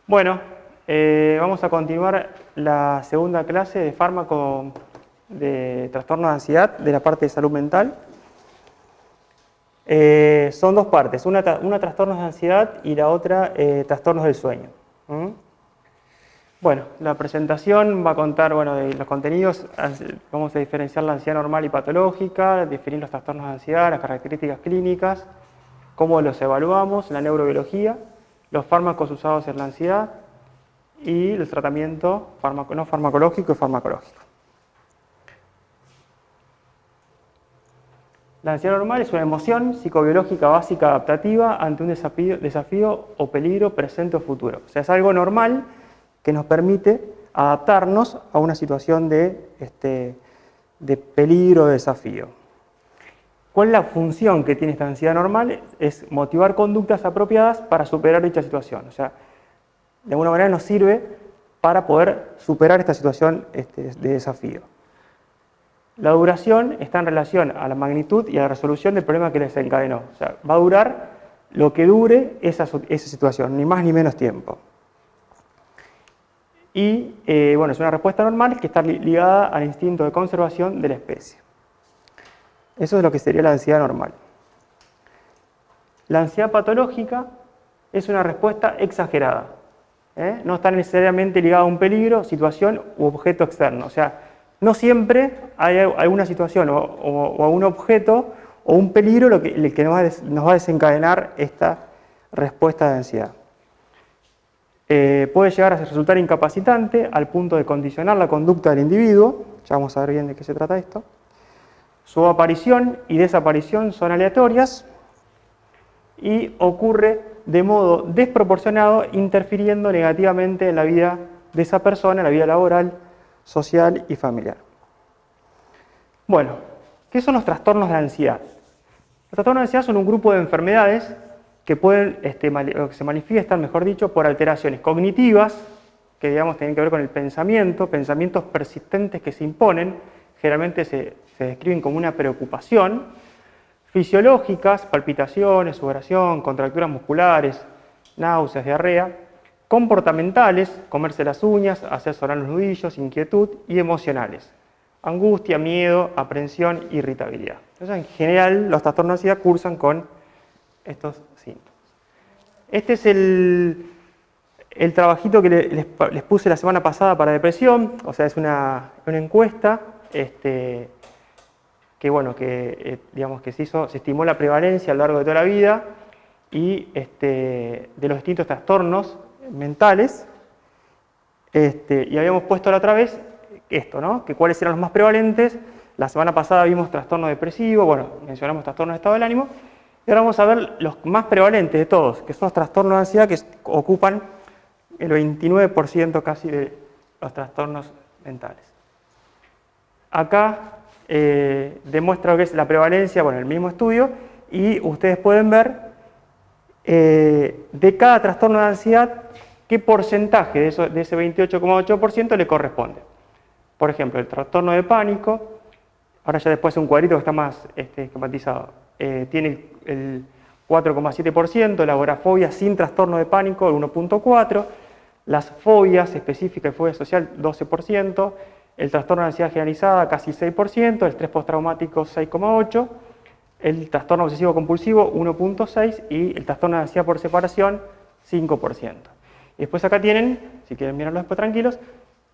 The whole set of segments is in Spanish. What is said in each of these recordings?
Bueno, vamos a continuar la segunda clase de fármaco de trastorno de ansiedad de la parte de salud mental. Son dos partes, una trastornos de ansiedad y la otra trastornos del sueño. Bueno, la presentación va a contar de los contenidos. Vamos a diferenciar la ansiedad normal y patológica, definir los trastornos de ansiedad, las características clínicas, cómo los evaluamos, la neurobiología, los fármacos usados en la ansiedad y el tratamiento no farmacológico y farmacológico. La ansiedad normal es una emoción psicobiológica básica adaptativa ante un desafío o peligro presente o futuro. O sea, es algo normal que nos permite adaptarnos a una situación de peligro o desafío. ¿Cuál es la función que tiene esta ansiedad normal? Es motivar conductas apropiadas para superar dicha situación. O sea, de alguna manera nos sirve para poder superar esta situación de desafío. La duración está en relación a la magnitud y a la resolución del problema que les desencadenó. O sea, va a durar lo que dure esa situación, ni más ni menos tiempo. Y es una respuesta normal que está ligada al instinto de conservación de la especie. Eso es lo que sería la ansiedad normal. La ansiedad patológica es una respuesta exagerada. No está necesariamente ligada a un peligro, situación u objeto externo. O sea, no siempre hay alguna situación o un objeto o un peligro el que nos va a desencadenar esta respuesta de ansiedad. Puede llegar a resultar incapacitante al punto de condicionar la conducta del individuo. Ya vamos a ver bien de qué se trata esto. Su aparición y desaparición son aleatorias y ocurre de modo desproporcionado, interfiriendo negativamente en la vida de esa persona, en la vida laboral, social y familiar. Bueno, ¿qué son los trastornos de ansiedad? Los trastornos de ansiedad son un grupo de enfermedades que se manifiestan, mejor dicho, por alteraciones cognitivas, que tienen que ver con el pensamiento, pensamientos persistentes que se imponen, generalmente se describen como una preocupación, fisiológicas, palpitaciones, sudoración, contracturas musculares, náuseas, diarrea, comportamentales, comerse las uñas, hacer sonar los nudillos, inquietud, y emocionales, angustia, miedo, aprensión, irritabilidad. Entonces, en general, los trastornos de ansiedad cursan con estos síntomas. Este es el trabajito que les puse la semana pasada para depresión, o sea, es una encuesta que se estimó la prevalencia a lo largo de toda la vida y de los distintos trastornos mentales, y habíamos puesto la otra vez esto, ¿no? Que cuáles eran los más prevalentes. La semana pasada vimos trastorno depresivo, mencionamos trastorno de estado del ánimo, y ahora vamos a ver los más prevalentes de todos, que son los trastornos de ansiedad, que ocupan el 29% casi de los trastornos mentales. Acá demuestra lo que es la prevalencia, el mismo estudio, y ustedes pueden ver de cada trastorno de ansiedad qué porcentaje de ese 28,8% le corresponde. Por ejemplo, el trastorno de pánico, ahora ya después un cuadrito que está más esquematizado, tiene el 4,7%, la agorafobia sin trastorno de pánico el 1,4%, las fobias específicas y fobia social 12%, el trastorno de ansiedad generalizada casi 6%, el estrés postraumático 6,8%, el trastorno obsesivo compulsivo 1,6% y el trastorno de ansiedad por separación 5%. Y después acá tienen, si quieren mirarlo después tranquilos,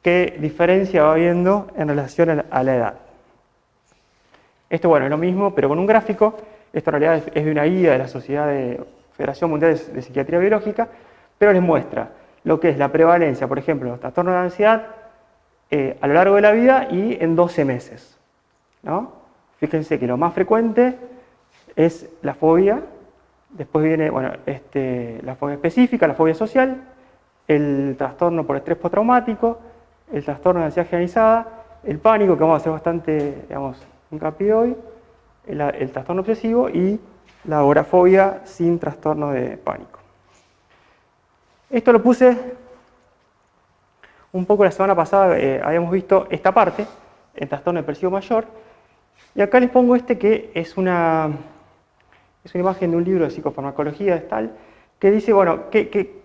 qué diferencia va habiendo en relación a la edad. Esto es lo mismo, pero con un gráfico. Esto en realidad es de una guía de la Federación Mundial de Psiquiatría Biológica, pero les muestra lo que es la prevalencia, por ejemplo, de los trastornos de ansiedad a lo largo de la vida y en 12 meses. ¿No? Fíjense que lo más frecuente es la fobia, después viene la fobia específica, la fobia social, el trastorno por estrés postraumático, el trastorno de ansiedad generalizada, el pánico, que vamos a hacer bastante hincapié hoy, el trastorno obsesivo y la agorafobia sin trastorno de pánico. Esto lo puse un poco la semana pasada, habíamos visto esta parte, el trastorno depresivo mayor, y acá les pongo que es una imagen de un libro de psicofarmacología que dice,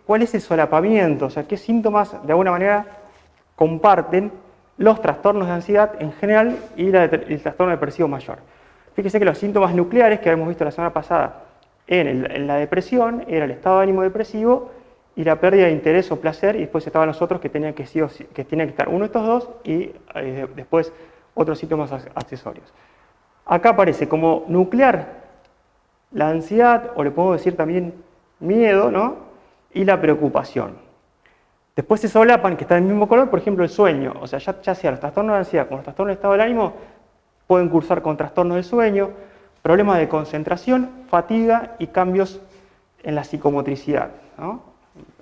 cuál es el solapamiento, o sea, qué síntomas de alguna manera comparten los trastornos de ansiedad en general y el trastorno depresivo mayor. Fíjese que los síntomas nucleares que habíamos visto la semana pasada en la depresión era el estado de ánimo depresivo y la pérdida de interés o placer, y después estaban los otros que tenían que estar uno de estos dos y después otros síntomas accesorios. Acá aparece como nuclear la ansiedad, o le podemos decir también miedo, ¿no? Y la preocupación. Después se solapan, que está del mismo color, por ejemplo, el sueño. O sea, ya sea los trastornos de ansiedad como los trastornos de estado del ánimo, pueden cursar con trastornos del sueño, problemas de concentración, fatiga y cambios en la psicomotricidad, ¿no?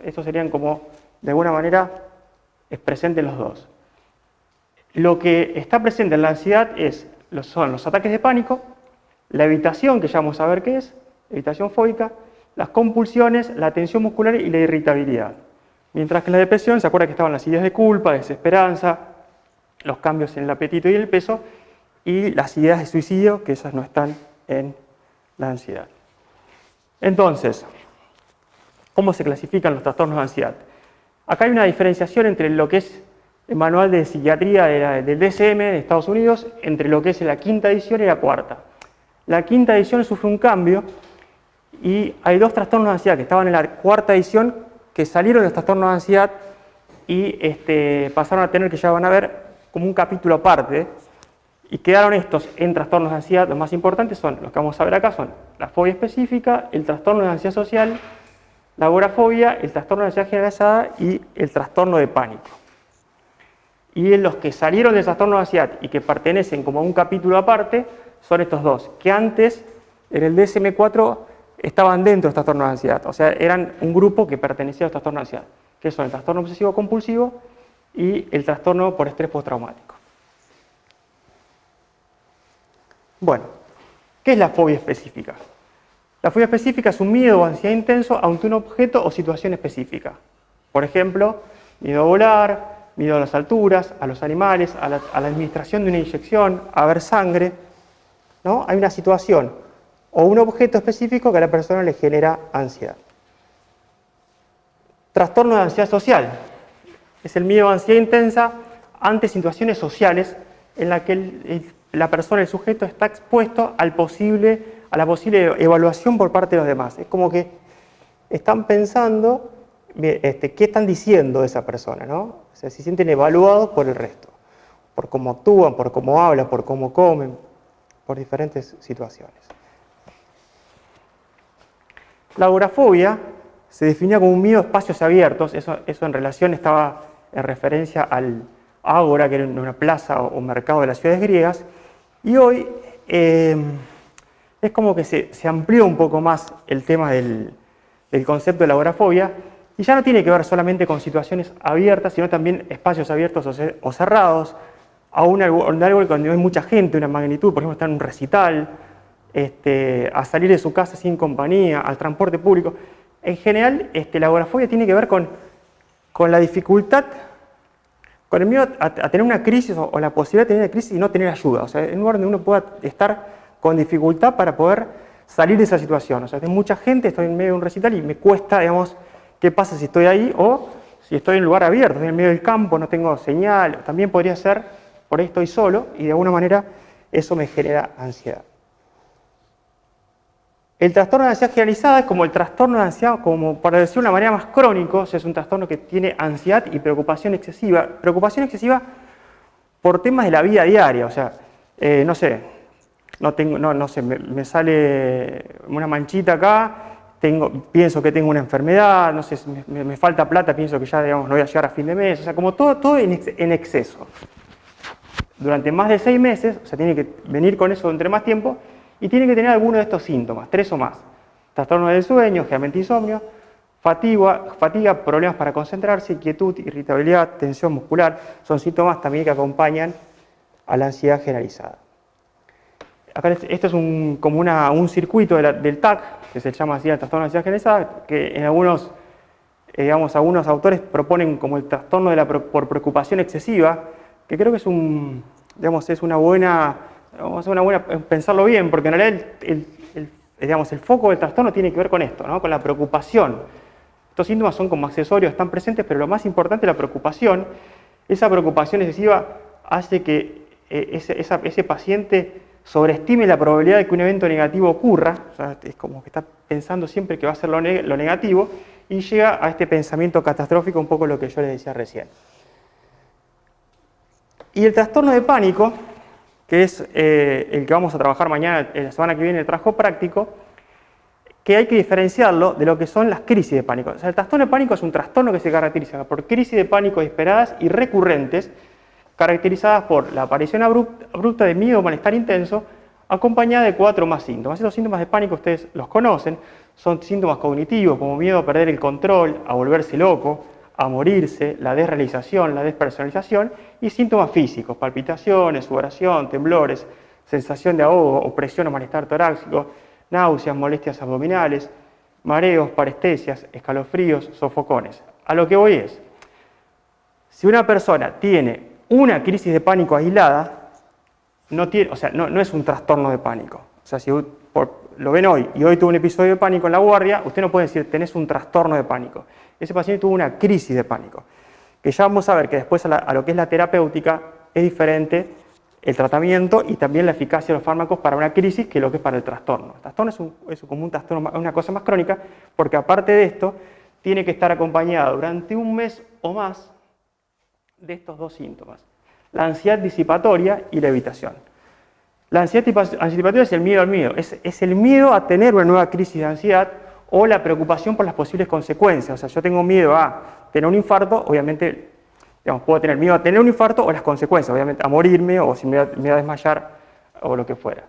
Estos serían como, de alguna manera, es presente en los dos. Lo que está presente en la ansiedad son los ataques de pánico, la evitación, que ya vamos a ver qué es, evitación fóbica, las compulsiones, la tensión muscular y la irritabilidad. Mientras que en la depresión, se acuerda que estaban las ideas de culpa, desesperanza, los cambios en el apetito y el peso, y las ideas de suicidio, que esas no están en la ansiedad. Entonces, ¿cómo se clasifican los trastornos de ansiedad? Acá hay una diferenciación entre lo que es el manual de psiquiatría del DSM de Estados Unidos, entre lo que es la quinta edición y la cuarta. La quinta edición sufre un cambio y hay dos trastornos de ansiedad que estaban en la cuarta edición que salieron de los trastornos de ansiedad y pasaron a tener, que ya van a ver, como un capítulo aparte, y quedaron estos en trastornos de ansiedad. Los más importantes son, los que vamos a ver acá, son la fobia específica, el trastorno de ansiedad social, la agorafobia, el trastorno de ansiedad generalizada y el trastorno de pánico. Y en los que salieron del trastorno de ansiedad y que pertenecen como a un capítulo aparte, son estos dos, que antes en el DSM-4 estaban dentro del trastorno de ansiedad, o sea, eran un grupo que pertenecía al trastorno de ansiedad, que son el trastorno obsesivo compulsivo y el trastorno por estrés postraumático. Bueno, ¿qué es la fobia específica? La fobia específica es un miedo o ansiedad intenso ante un objeto o situación específica. Por ejemplo, miedo a volar, miedo a las alturas, a los animales, a la administración de una inyección, a ver sangre, ¿no? Hay una situación o un objeto específico que a la persona le genera ansiedad. Trastorno de ansiedad social. Es el miedo o ansiedad intensa ante situaciones sociales en la que la persona, el sujeto, está expuesto a la posible evaluación por parte de los demás. Es como que están pensando qué están diciendo de esa persona, ¿no? O sea, se sienten evaluados por el resto, por cómo actúan, por cómo hablan, por cómo comen, por diferentes situaciones. La agorafobia se definía como un miedo a espacios abiertos, eso en relación estaba en referencia al ágora, que era una plaza o mercado de las ciudades griegas, y hoy es como que se amplió un poco más el tema del concepto de la agorafobia, y ya no tiene que ver solamente con situaciones abiertas, sino también espacios abiertos o cerrados, a algo cuando hay mucha gente, una magnitud, por ejemplo, está en un recital, a salir de su casa sin compañía, al transporte público. En general, la agorafobia tiene que ver con la dificultad, con el miedo a tener una crisis o la posibilidad de tener una crisis y no tener ayuda. O sea, en un lugar donde uno pueda estar con dificultad para poder salir de esa situación. O sea, hay mucha gente, estoy en medio de un recital y me cuesta, digamos, qué pasa si estoy ahí o si estoy en un lugar abierto, estoy en medio del campo, no tengo señal. También podría ser, por ahí estoy solo y de alguna manera eso me genera ansiedad. El trastorno de ansiedad generalizada es como el trastorno de ansiedad, como para decirlo de una manera más crónico, o sea, es un trastorno que tiene ansiedad y preocupación excesiva. Preocupación excesiva por temas de la vida diaria, o sea, no sé, me sale una manchita acá, pienso que tengo una enfermedad, no sé, me falta plata, pienso que ya, digamos, no voy a llegar a fin de mes, o sea, como todo en exceso. Durante más de 6 meses, o sea, tiene que venir con eso entre más tiempo, y tiene que tener alguno de estos síntomas, 3 o más. Trastorno del sueño, generalmente insomnio, fatiga, problemas para concentrarse, inquietud, irritabilidad, tensión muscular, son síntomas también que acompañan a la ansiedad generalizada. Acá esto es como un circuito del TAC, que se llama así el trastorno de ansiedad generalizada, que en algunos autores proponen como el trastorno por preocupación excesiva, que creo que es una buena pensarlo bien, porque en realidad el foco del trastorno tiene que ver con esto, ¿no? Con la preocupación Estos síntomas son como accesorios, están presentes, pero lo más importante es la preocupación. Esa preocupación excesiva hace que ese paciente sobreestime la probabilidad de que un evento negativo ocurra, o sea, es como que está pensando siempre que va a ser lo negativo, y llega a este pensamiento catastrófico, un poco lo que yo les decía recién. Y el trastorno de pánico, que es el que vamos a trabajar mañana, la semana que viene, el trabajo práctico, que hay que diferenciarlo de lo que son las crisis de pánico. O sea, el trastorno de pánico es un trastorno que se caracteriza por crisis de pánico esperadas y recurrentes, caracterizadas por la aparición abrupta de miedo o malestar intenso, acompañada de 4 o más síntomas. Estos síntomas de pánico ustedes los conocen, son síntomas cognitivos como miedo a perder el control, a volverse loco, a morirse, la desrealización, la despersonalización, y síntomas físicos, palpitaciones, sudoración, temblores, sensación de ahogo, opresión o malestar torácico, náuseas, molestias abdominales, mareos, parestesias, escalofríos, sofocones. A lo que voy es, si una persona tiene una crisis de pánico aislada, no es un trastorno de pánico. O sea, si lo ven hoy y hoy tuvo un episodio de pánico en la guardia, usted no puede decir tenés un trastorno de pánico. Ese paciente tuvo una crisis de pánico. Que ya vamos a ver que después a lo que es la terapéutica es diferente el tratamiento y también la eficacia de los fármacos para una crisis que lo que es para el trastorno. El trastorno es como un trastorno, una cosa más crónica, porque aparte de esto, tiene que estar acompañado durante un mes o más de estos 2 síntomas: la ansiedad disipatoria y la evitación. La ansiedad disipatoria es el miedo al miedo, es el miedo a tener una nueva crisis de ansiedad o la preocupación por las posibles consecuencias. O sea, yo tengo miedo a tener un infarto, obviamente, puedo tener miedo a tener un infarto o las consecuencias, obviamente, a morirme o si me voy a desmayar o lo que fuera.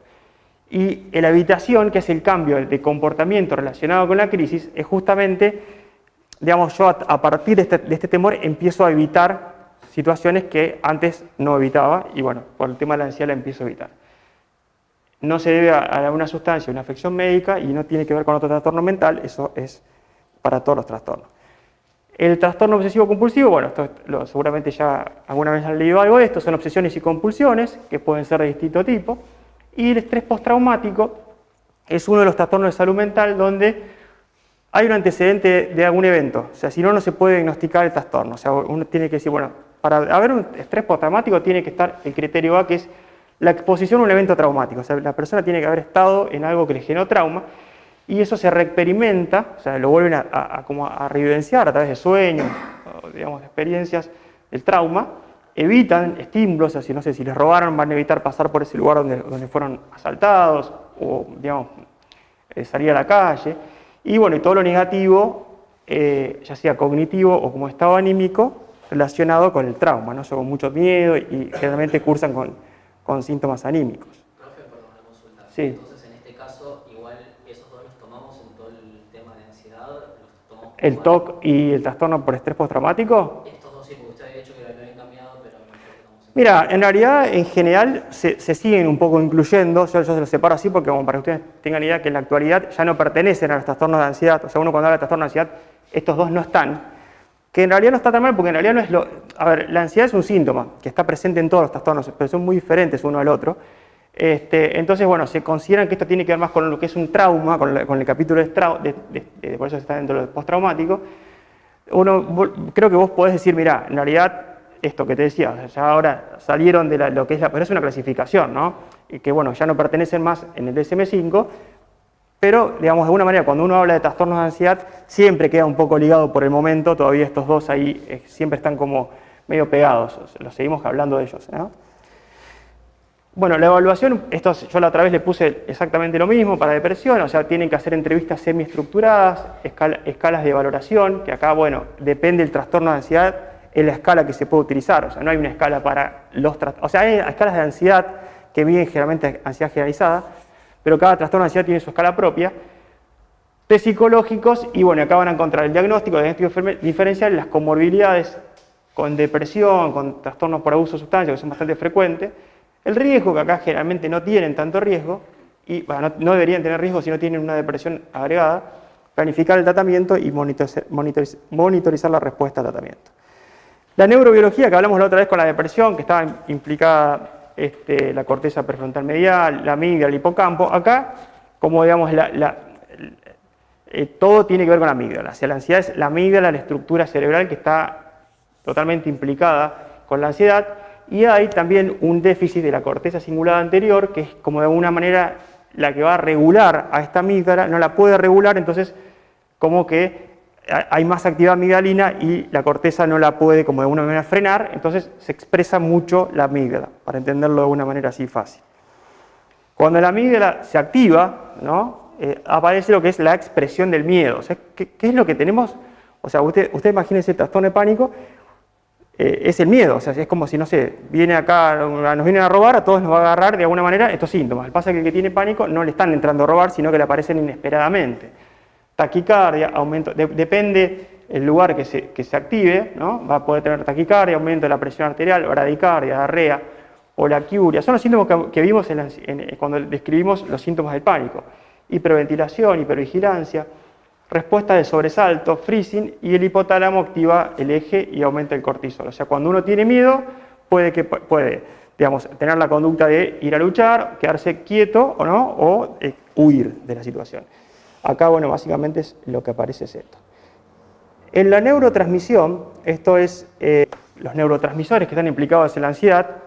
Y la evitación, que es el cambio de comportamiento relacionado con la crisis, es justamente, yo a partir de este temor empiezo a evitar situaciones que antes no evitaba y bueno, por el tema de la ansiedad la empiezo a evitar. No se debe a una sustancia, una afección médica y no tiene que ver con otro trastorno mental, eso es para todos los trastornos. El trastorno obsesivo compulsivo, bueno, esto seguramente ya alguna vez han leído algo de esto, son obsesiones y compulsiones que pueden ser de distinto tipo. Y el estrés postraumático es uno de los trastornos de salud mental donde hay un antecedente de algún evento. O sea, si no, no se puede diagnosticar el trastorno. O sea, uno tiene que decir, bueno, para haber un estrés postraumático tiene que estar el criterio A, que es la exposición a un evento traumático. O sea, la persona tiene que haber estado en algo que le generó trauma y eso se reexperimenta, o sea, lo vuelven como a revivenciar a través de sueños, digamos, de experiencias del trauma, evitan estímulos, o sea, no sé, si les robaron van a evitar pasar por ese lugar donde fueron asaltados o, digamos, salir a la calle. Y bueno, y todo lo negativo, ya sea cognitivo o como estado anímico, relacionado con el trauma, ¿no? O sea, con mucho miedo y generalmente cursan con síntomas anímicos. Profe, perdón, una consulta. Sí. Entonces, en este caso, igual esos 2 los tomamos en todo el tema de ansiedad, los tomamos. ¿El TOC y el trastorno por estrés postraumático? Estos 2 sí, porque usted había dicho que lo habían cambiado, pero no sé qué tomamos. Mira, en realidad, en general, se siguen un poco incluyendo, yo se los separo así porque como para que ustedes tengan idea que en la actualidad ya no pertenecen a los trastornos de ansiedad, o sea, uno cuando habla de trastorno de ansiedad, estos 2 no están, que en realidad no está tan mal porque en realidad no es lo... A ver, la ansiedad es un síntoma que está presente en todos los trastornos, pero son muy diferentes uno al otro. Entonces, bueno, se consideran que esto tiene que ver más con lo que es un trauma, con el capítulo por eso está dentro del postraumático. Creo que vos podés decir, mira, en realidad, esto que te decía, o sea, ya ahora salieron de lo que es pero es una clasificación, ¿no? Y que, bueno, ya no pertenecen más en el DSM-5, pero, digamos, de alguna manera, cuando uno habla de trastornos de ansiedad, siempre queda un poco ligado por el momento, todavía estos 2 ahí siempre están como medio pegados, los seguimos hablando de ellos, ¿no? Bueno, la evaluación, esto yo la otra vez le puse exactamente lo mismo para depresión, o sea, tienen que hacer entrevistas semiestructuradas, escalas de valoración, que acá, bueno, depende del trastorno de ansiedad, es la escala que se puede utilizar, o sea, no hay una escala para los trastornos, o sea, hay escalas de ansiedad que miden generalmente ansiedad generalizada, pero cada trastorno de ansiedad tiene su escala propia, test psicológicos, y bueno, acá van a encontrar el diagnóstico diferencial, las comorbilidades con depresión, con trastornos por abuso de sustancias, que son bastante frecuentes, el riesgo, que acá generalmente no tienen tanto riesgo, y bueno, no deberían tener riesgo si no tienen una depresión agregada, planificar el tratamiento y monitorizar la respuesta al tratamiento. La neurobiología, que hablamos la otra vez con la depresión, que estaba implicada la corteza prefrontal medial, la amígdala, el hipocampo. Acá, como digamos, todo tiene que ver con la amígdala. O sea, la ansiedad es la amígdala, la estructura cerebral que está totalmente implicada con la ansiedad, y hay también un déficit de la corteza cingulada anterior, que es como de alguna manera la que va a regular a esta amígdala, no la puede regular, entonces como que hay más actividad amigdalina y la corteza no la puede como de alguna manera frenar, entonces se expresa mucho la amígdala, para entenderlo de alguna manera así fácil. Cuando la amígdala se activa, ¿no? Aparece lo que es la expresión del miedo. O sea, ¿qué es lo que tenemos? O sea, usted imagínese el trastorno de pánico, es el miedo. O sea, es como si, no sé, viene acá, nos vienen a robar, a todos nos va a agarrar de alguna manera estos síntomas. Lo que pasa es que el que tiene pánico no le están entrando a robar, sino que le aparecen inesperadamente. Taquicardia, aumento, depende el lugar que se active, ¿no? Va a poder tener taquicardia, aumento de la presión arterial, bradicardia, diarrea, olaquiuria. Son los síntomas que vimos cuando describimos los síntomas del pánico. Hiperventilación, hipervigilancia, respuesta de sobresalto, freezing, y el hipotálamo activa el eje y aumenta el cortisol. O sea, cuando uno tiene miedo, puede digamos, tener la conducta de ir a luchar, quedarse quieto o no, o huir de la situación. Acá, bueno, básicamente lo que aparece es esto. En la neurotransmisión, esto es los neurotransmisores que están implicados en la ansiedad,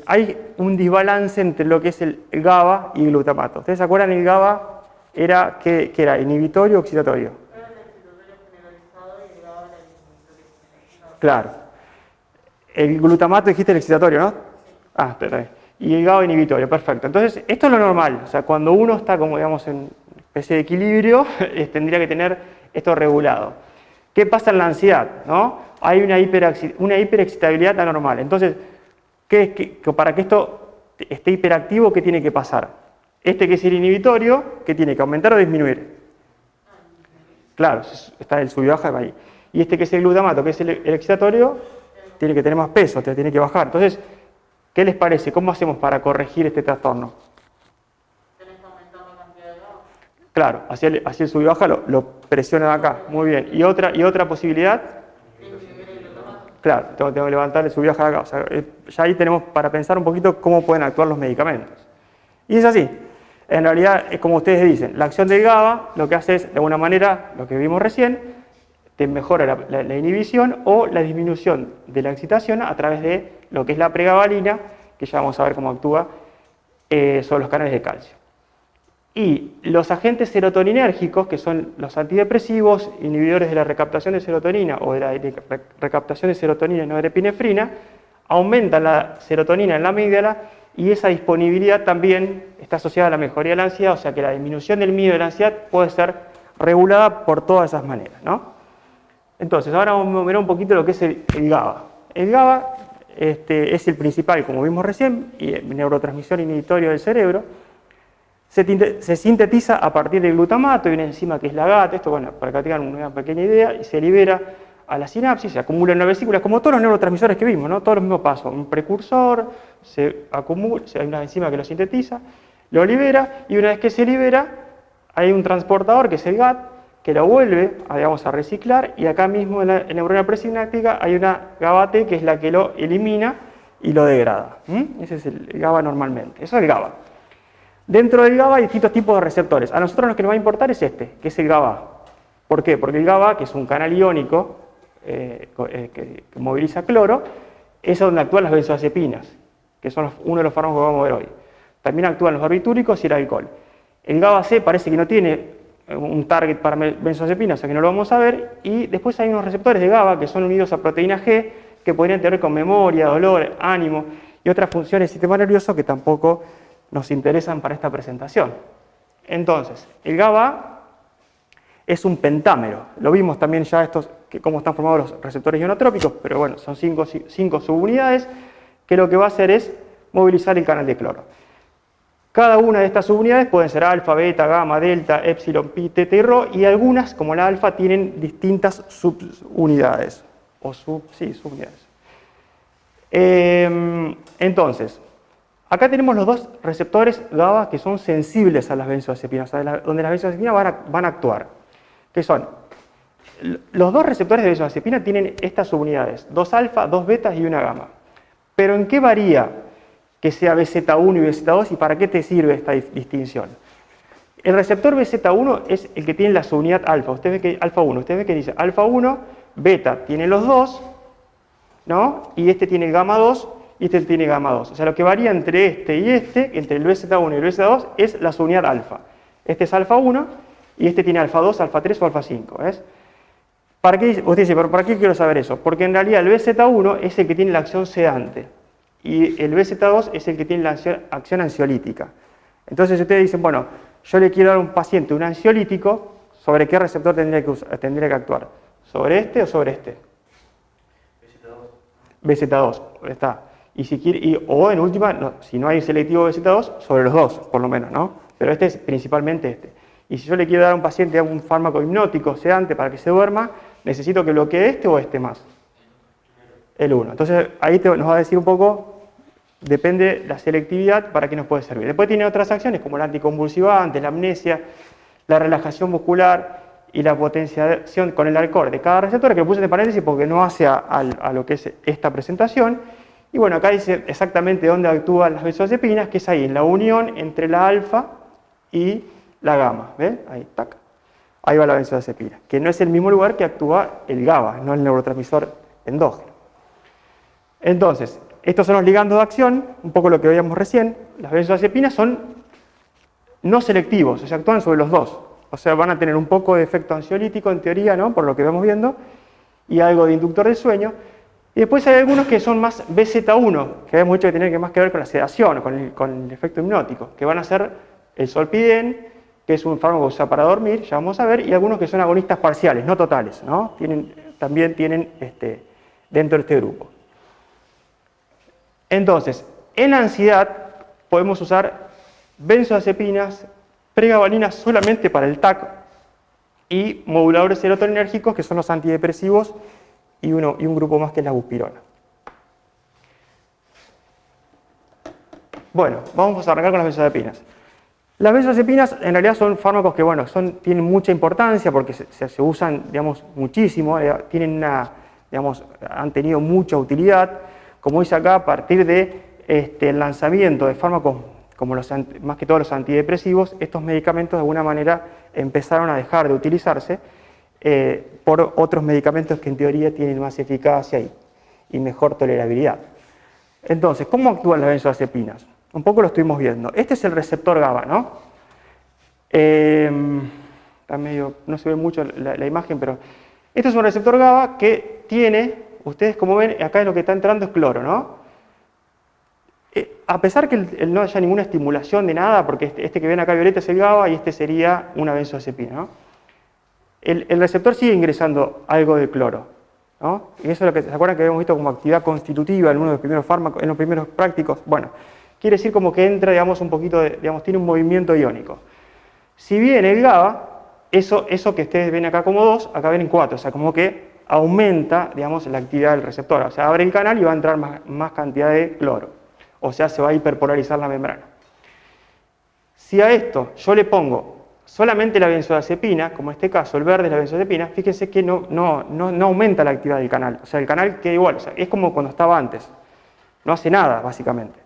hay un desbalance entre lo que es el GABA y el glutamato. ¿Ustedes se acuerdan? El GABA era, ¿qué era? ¿Inhibitorio o excitatorio? Era el excitatorio generalizado y el GABA era el inhibitorio generalizado. Claro. El glutamato dijiste el excitatorio, ¿no? Sí. Ah, está bien. Y el GABA inhibitorio, perfecto. Entonces, esto es lo normal. O sea, cuando uno está, como digamos, en especie de equilibrio, tendría que tener esto regulado. ¿Qué pasa en la ansiedad? ¿No? Hay una hiperexcitabilidad anormal. Entonces, para que esto esté hiperactivo, ¿qué tiene que pasar? Este que es el inhibitorio, ¿qué tiene que aumentar o disminuir? Claro, está el sub y baja ahí. Y este que es el glutamato, que es el excitatorio, tiene que tener más peso, tiene que bajar. Entonces, ¿qué les parece? ¿Cómo hacemos para corregir este trastorno? Tenés que aumentar la cantidad de GABA. Claro, hacia el sub y baja lo presionan acá. Muy bien. ¿Y otra posibilidad? Claro, tengo que levantar el sub y baja acá. O sea, ya ahí tenemos para pensar un poquito cómo pueden actuar los medicamentos. Y es así. En realidad, es como ustedes dicen, la acción del GABA lo que hace es, de alguna manera, lo que vimos recién, te mejora la inhibición o la disminución de la excitación a través de lo que es la pregabalina, que ya vamos a ver cómo actúa sobre los canales de calcio. Y los agentes serotoninérgicos, que son los antidepresivos, inhibidores de la recaptación de serotonina o de la recaptación de serotonina y norepinefrina, aumentan la serotonina en la amígdala y esa disponibilidad también está asociada a la mejoría de la ansiedad, o sea que la disminución del miedo y de la ansiedad puede ser regulada por todas esas maneras, ¿no? Entonces, ahora vamos a ver un poquito lo que es el GABA. El GABA es el principal, como vimos recién, neurotransmisor inhibitorio del cerebro. Se sintetiza a partir del glutamato y una enzima que es la GAT, esto, bueno, para que tengan una pequeña idea, y se libera a la sinapsis, se acumula en la vesícula, como todos los neurotransmisores que vimos, ¿no? Todos los mismos pasos. Un precursor, se acumula, hay una enzima que lo sintetiza, lo libera, y una vez que se libera, hay un transportador que es el GAT, que lo vuelve a reciclar, y acá mismo en la neurona presináptica hay una GABA-T que es la que lo elimina y lo degrada. Ese es el GABA normalmente, eso es el GABA. Dentro del GABA hay distintos tipos de receptores. A nosotros lo que nos va a importar es este, que es el GABA. ¿Por qué? Porque el GABA, que es un canal iónico que moviliza cloro, es donde actúan las benzodiazepinas, que son uno de los fármacos que vamos a ver hoy. También actúan los barbitúricos y el alcohol. El GABA-C parece que no tiene un target para benzodiazepinas, o sea que no lo vamos a ver, y después hay unos receptores de GABA que son unidos a proteína G, que podrían tener con memoria, dolor, ánimo y otras funciones del sistema nervioso que tampoco nos interesan para esta presentación. Entonces, el GABA es un pentámero. Lo vimos también ya cómo están formados los receptores ionotrópicos, pero bueno, son 5 subunidades, que lo que va a hacer es movilizar el canal de cloro. Cada una de estas subunidades pueden ser alfa, beta, gamma, delta, epsilon, pi, teta y rho, y algunas, como la alfa, tienen distintas subunidades. Subunidades. Entonces, acá tenemos los dos receptores GABA que son sensibles a las benzodiazepinas, o sea, donde las benzodiazepinas van a actuar. Que son, los dos receptores de benzodiazepina tienen estas subunidades, 2 alfa, 2 betas y una gamma. Pero ¿en qué varía que sea BZ1 y BZ2 y para qué te sirve esta distinción? El receptor BZ1 es el que tiene la subunidad alfa. Usted ve que alfa 1, usted ve que dice alfa 1, beta tiene los dos, ¿no? Y este tiene gamma 2 y este tiene gamma 2. O sea, lo que varía entre este y este, entre el BZ1 y el BZ2, es la subunidad alfa. Este es alfa 1 y este tiene alfa 2, alfa 3 o alfa 5. ¿Ves? ¿Para qué? Usted dice, ¿pero para qué quiero saber eso? Porque en realidad el BZ1 es el que tiene la acción sedante y el BZ2 es el que tiene la acción ansiolítica. Entonces ustedes dicen, bueno, yo le quiero dar a un paciente un ansiolítico, ¿sobre qué receptor tendría que actuar? ¿Sobre este o sobre este? BZ2, está. Y si quiere, o en última, no, si no hay selectivo BZ2, sobre los dos, por lo menos, ¿no? Pero este es principalmente este. Y si yo le quiero dar a un paciente un fármaco hipnótico sedante para que se duerma, necesito que bloquee este o este más. El 1. Entonces ahí nos va a decir un poco, depende la selectividad para qué nos puede servir. Después tiene otras acciones como el anticonvulsivante, la amnesia, la relajación muscular y la potenciación con el alcohol de cada receptor, que lo puse entre paréntesis porque no hace a lo que es esta presentación. Y bueno, acá dice exactamente dónde actúan las benzodiazepinas, que es ahí, en la unión entre la alfa y la gamma. ¿Ven? Ahí, tac. Ahí va la benzodiazepina, que no es el mismo lugar que actúa el GABA, no el neurotransmisor endógeno. Entonces, estos son los ligandos de acción, un poco lo que veíamos recién. Las benzodiazepinas son no selectivos, o sea, actúan sobre los dos. O sea, van a tener un poco de efecto ansiolítico en teoría, ¿no? Por lo que vamos viendo, y algo de inductor del sueño. Y después hay algunos que son más BZ1, que hay mucho que tienen más que ver con la sedación, con el efecto hipnótico, que van a ser el solpidem, que es un fármaco que se usa para dormir, ya vamos a ver, y algunos que son agonistas parciales, no totales, ¿no? También tienen dentro de este grupo. Entonces, en la ansiedad podemos usar benzodiazepinas, pregabalinas solamente para el TAC y moduladores serotoninérgicos, que son los antidepresivos, y un grupo más que es la buspirona. Bueno, vamos a arrancar con las benzodiazepinas. Las benzodiazepinas en realidad son fármacos que bueno, tienen mucha importancia porque se usan digamos, muchísimo, han tenido mucha utilidad. Como dice acá, a partir del lanzamiento de fármacos como más que todos los antidepresivos, estos medicamentos de alguna manera empezaron a dejar de utilizarse por otros medicamentos que en teoría tienen más eficacia y mejor tolerabilidad. Entonces, ¿cómo actúan las benzodiazepinas? Un poco lo estuvimos viendo. Este es el receptor GABA, ¿no? Está medio, no se ve mucho la imagen, pero este es un receptor GABA que tiene, ustedes como ven, acá lo que está entrando es cloro, ¿no? A pesar que no haya ninguna estimulación de nada, porque este que ven acá violeta es el GABA y este sería una benzodiazepina, ¿no? El receptor sigue ingresando algo de cloro, ¿no? Y eso es lo que, ¿se acuerdan que habíamos visto como actividad constitutiva en uno de los primeros fármacos, en los primeros prácticos? Bueno, quiere decir como que entra, digamos, un poquito de, digamos, tiene un movimiento iónico. Si bien el GABA, eso que ustedes ven acá como 2, acá ven en 4, o sea, como que aumenta, digamos, la actividad del receptor, o sea, abre el canal y va a entrar más cantidad de cloro, o sea, se va a hiperpolarizar la membrana. Si a esto yo le pongo solamente la benzodiazepina, como en este caso el verde es la benzodiazepina, fíjense que no aumenta la actividad del canal, o sea, el canal queda igual, o sea, es como cuando estaba antes, no hace nada, básicamente.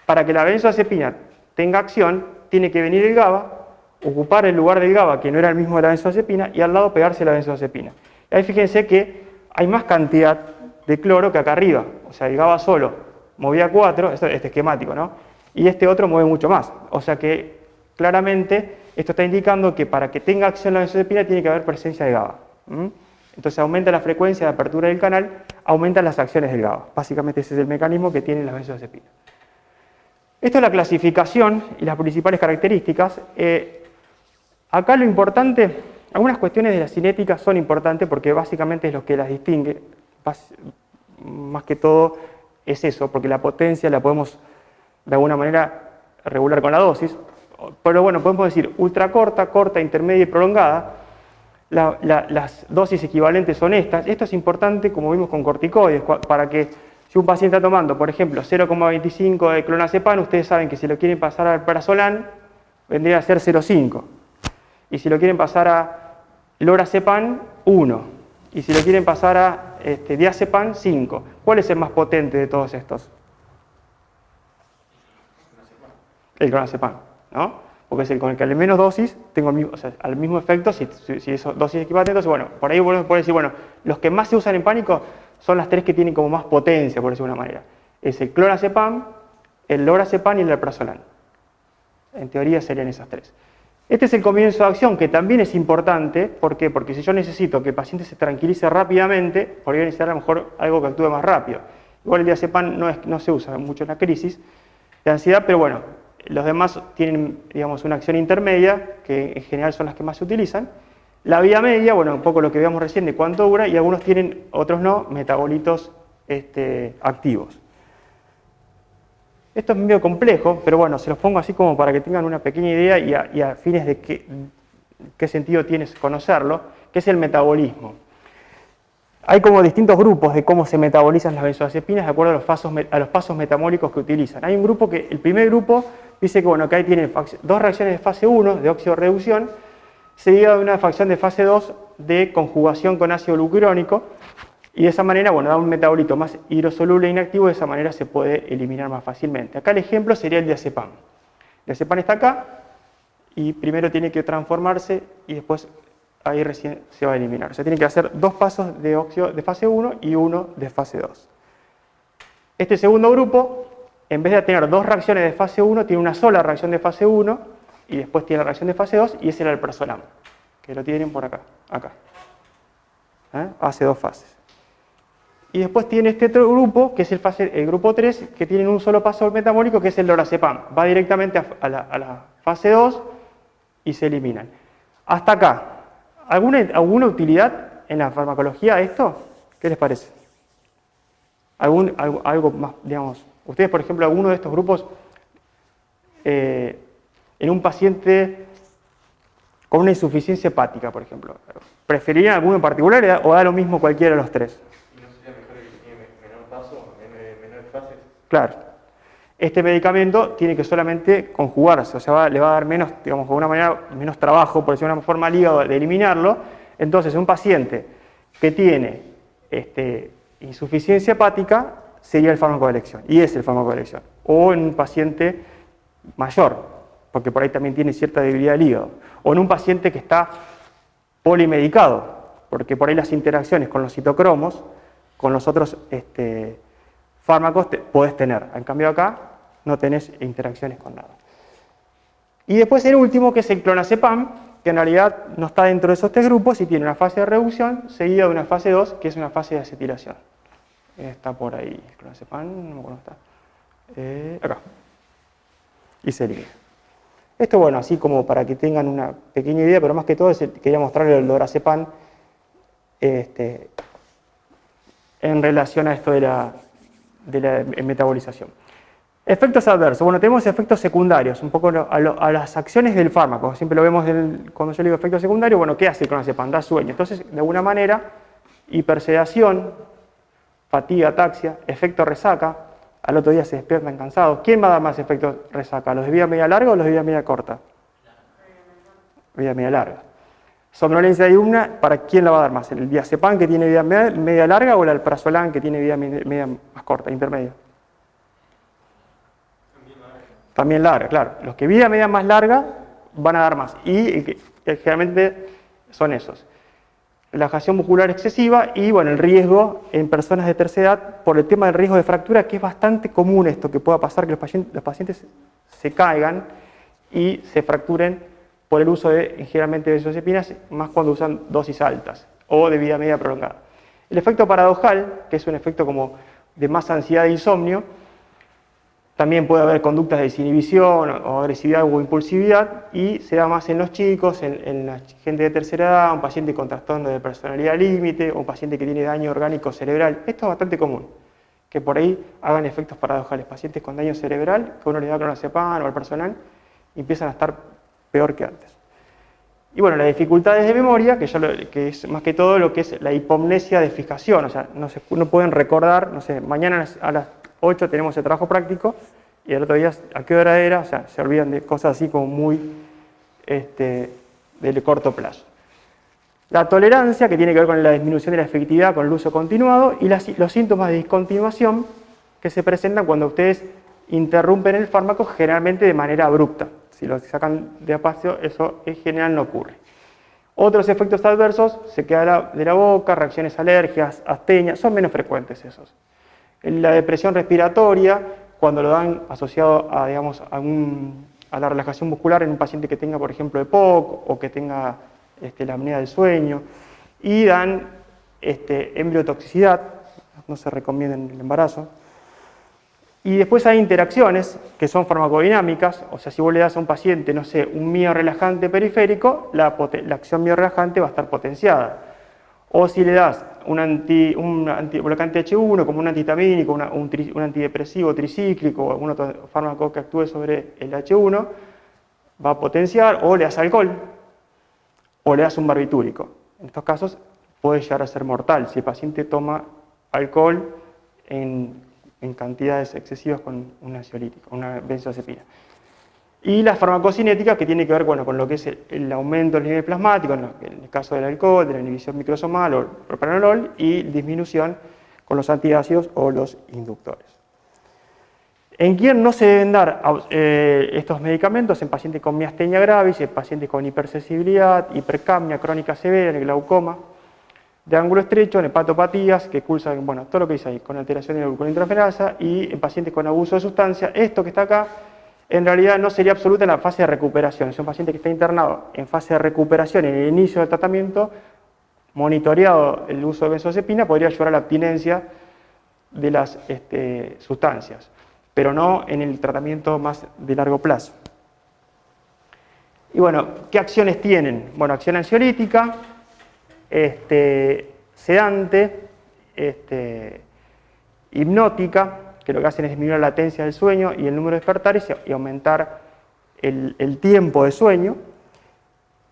Para que la benzodiazepina tenga acción, tiene que venir el GABA, ocupar el lugar del GABA, que no era el mismo de la benzodiazepina, y al lado pegarse la benzodiazepina. Y ahí fíjense que hay más cantidad de cloro que acá arriba, o sea, el GABA solo movía 4, este esquemático, ¿no? Y este otro mueve mucho más, o sea que claramente esto está indicando que para que tenga acción la benzodiazepina tiene que haber presencia de GABA. Entonces aumenta la frecuencia de apertura del canal, aumentan las acciones del GABA. Básicamente ese es el mecanismo que tienen las benzodiazepinas. Esto es la clasificación y las principales características. Acá lo importante, algunas cuestiones de la cinética son importantes porque básicamente es lo que las distingue, más que todo es eso, porque la potencia la podemos de alguna manera regular con la dosis, pero bueno, podemos decir ultra corta, corta, intermedia y prolongada. Las dosis equivalentes son estas. Esto es importante, como vimos con corticoides, para que si un paciente está tomando, por ejemplo, 0,25 de clonazepam, ustedes saben que si lo quieren pasar al prazolam, vendría a ser 0,5. Y si lo quieren pasar a lorazepam, 1. Y si lo quieren pasar a diazepam, 5. ¿Cuál es el más potente de todos estos? El clonazepam, ¿no? porque es el con el que al menos dosis tengo el mismo, o sea, al mismo efecto si es dosis equivalente. Entonces, bueno, por ahí uno puede decir, bueno, los que más se usan en pánico son las tres que tienen como más potencia, por decirlo de una manera. Es el clonazepam, el lorazepam y el alprazolam. En teoría serían esas tres. Este es el comienzo de acción, que también es importante. ¿Por qué? Porque si yo necesito que el paciente se tranquilice rápidamente, podría necesitar a lo mejor algo que actúe más rápido. Igual el diazepam no se usa mucho en la crisis de ansiedad, pero bueno, los demás tienen, digamos, una acción intermedia, que en general son las que más se utilizan. La vía media, bueno, un poco lo que veíamos recién de cuánto dura, y algunos tienen, otros no, metabolitos activos. Esto es medio complejo, pero bueno, se los pongo así como para que tengan una pequeña idea y a fines de qué sentido tiene conocerlo, que es el metabolismo. Hay como distintos grupos de cómo se metabolizan las benzodiazepinas de acuerdo a los pasos metabólicos que utilizan. Hay un grupo que, el primer grupo, dice que, bueno, que ahí tienen dos reacciones de fase 1 de óxido-reducción, seguida de una reacción de fase 2 de conjugación con ácido glucurónico, y de esa manera, bueno, da un metabolito más hidrosoluble e inactivo, de esa manera se puede eliminar más fácilmente. Acá el ejemplo sería el diazepam. El diazepam está acá, y primero tiene que transformarse, y después ahí recién se va a eliminar. O sea, tiene que hacer dos pasos de óxido de fase 1 y uno de fase 2. Este segundo grupo, en vez de tener dos reacciones de fase 1, tiene una sola reacción de fase 1, y después tiene la reacción de fase 2, y es el alprazolam, que lo tienen por acá. Hace dos fases. Y después tiene este otro grupo, que es el grupo 3, que tiene un solo paso metabólico, que es el lorazepam. Va directamente a la fase 2 y se eliminan. Hasta acá, ¿alguna utilidad en la farmacología esto? ¿Qué les parece? Algo más, digamos, ustedes, por ejemplo, alguno de estos grupos, en un paciente con una insuficiencia hepática, por ejemplo, ¿preferirían alguno en particular o da lo mismo cualquiera de los tres? Claro, este medicamento tiene que solamente conjugarse, o sea, le va a dar menos, digamos, de una manera, menos trabajo, por decirlo de una forma al hígado, de eliminarlo. Entonces, un paciente que tiene insuficiencia hepática sería el fármaco de elección, y es el fármaco de elección. O en un paciente mayor, porque por ahí también tiene cierta debilidad del hígado. O en un paciente que está polimedicado, porque por ahí las interacciones con los citocromos, con los otros fármacos podés tener. En cambio acá no tenés interacciones con nada. Y después el último, que es el clonazepam, que en realidad no está dentro de esos tres grupos y tiene una fase de reducción seguida de una fase 2, que es una fase de acetilación. Está por ahí, el clonazepam, no me acuerdo dónde está. Acá. Y se elimina. Esto, bueno, así como para que tengan una pequeña idea, pero más que todo quería mostrarles el lorazepam en relación a esto de la metabolización. Efectos adversos. Bueno, tenemos efectos secundarios, un poco a las acciones del fármaco. Siempre lo vemos cuando yo le digo efectos secundarios. Bueno, ¿qué hace el clonazepam? Da sueño. Entonces, de alguna manera, hipersedación, fatiga, ataxia, efecto resaca. Al otro día se despiertan cansados. ¿Quién va a dar más efectos resaca? ¿Los de vida media larga o los de vida media corta? Vida media larga. Somnolencia diurna, ¿para quién la va a dar más? ¿El diazepam, que tiene vida media larga, o el alprazolam, que tiene vida media más corta, intermedia? También larga, claro. Los que vida media más larga van a dar más. Y generalmente son esos. Relajación muscular excesiva y, bueno, el riesgo en personas de tercera edad por el tema del riesgo de fractura, que es bastante común esto, que pueda pasar, que los pacientes se caigan y se fracturen por el uso generalmente de benzodiazepinas, más cuando usan dosis altas o de vida media prolongada. El efecto paradojal, que es un efecto como de más ansiedad e insomnio, también puede haber conductas de desinhibición o agresividad o impulsividad, y se da más en los chicos, en la gente de tercera edad, un paciente con trastorno de personalidad límite, o un paciente que tiene daño orgánico cerebral. Esto es bastante común, que por ahí hagan efectos paradojales. Pacientes con daño cerebral, que uno le da clonazepam o alprazolam, y empiezan a estar peor que antes. Y bueno, las dificultades de memoria, que es más que todo lo que es la hipomnesia de fijación, o sea, no pueden recordar, no sé, mañana a las 8 tenemos el trabajo práctico, y el otro día a qué hora era, o sea, se olvidan de cosas así como muy de corto plazo. La tolerancia, que tiene que ver con la disminución de la efectividad con el uso continuado, y los síntomas de discontinuación que se presentan cuando ustedes interrumpen el fármaco, generalmente de manera abrupta, Si lo sacan de espacio, eso en general no ocurre. Otros efectos adversos, se queda de la boca, reacciones alérgicas, astenia, son menos frecuentes esos. En la depresión respiratoria, cuando lo dan asociado a, digamos, a la relajación muscular en un paciente que tenga, por ejemplo, EPOC o que tenga la apnea del sueño, y dan embriotoxicidad, no se recomienda en el embarazo. Y después hay interacciones que son farmacodinámicas, o sea, si vos le das a un paciente, no sé, un miorelajante periférico, la acción miorelajante va a estar potenciada. O si le das un antiblocante H1, como un antihistamínico, un antidepresivo tricíclico o algún otro fármaco que actúe sobre el H1, va a potenciar, o le das alcohol, o le das un barbitúrico. En estos casos puede llegar a ser mortal si el paciente toma alcohol en cantidades excesivas con un ansiolítico, una benzodiazepina. Y la farmacocinética, que tiene que ver con lo que es el aumento del nivel plasmático, en el caso del alcohol, de la inhibición microsomal o el propranolol, y disminución con los antiácidos o los inductores. ¿En quién no se deben dar estos medicamentos? En pacientes con miastenia gravis, en pacientes con hipersensibilidad, hipercapnia crónica severa, en el glaucoma de ángulo estrecho, en hepatopatías que cursan, bueno, todo lo que dice ahí, con alteración de la glucosa intraferasa, y en pacientes con abuso de sustancia. Esto que está acá, en realidad no sería absoluta en la fase de recuperación. Es un paciente que está internado en fase de recuperación, en el inicio del tratamiento, monitoreado el uso de benzodiazepina, podría ayudar a la abstinencia de las sustancias, pero no en el tratamiento más de largo plazo. Y bueno, ¿qué acciones tienen? Bueno, acción ansiolítica, sedante, hipnótica, que lo que hacen es disminuir la latencia del sueño y el número de despertares y aumentar el tiempo de sueño,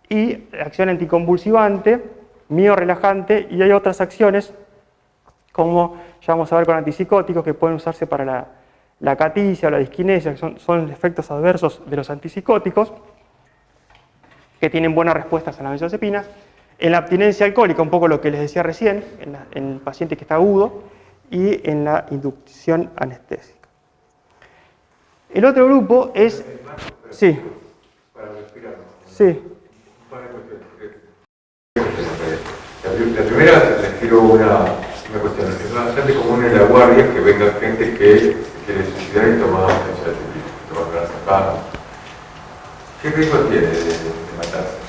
y acción anticonvulsivante, miorelajante, y hay otras acciones, como ya vamos a ver con antipsicóticos, que pueden usarse para la acaticia o la disquinesia, que son efectos adversos de los antipsicóticos, que tienen buenas respuestas a las benzodiazepinas. En la abstinencia alcohólica, un poco lo que les decía recién, en el paciente que está agudo, y en la inducción anestésica. El otro grupo es... Sí. Para respirar. Sí. La primera, les quiero una cuestión. Es bastante común en la guardia que venga gente que se quiere suicidar y toma benzodiazepina, toma clonazepam. ¿Qué riesgo tiene de matarse?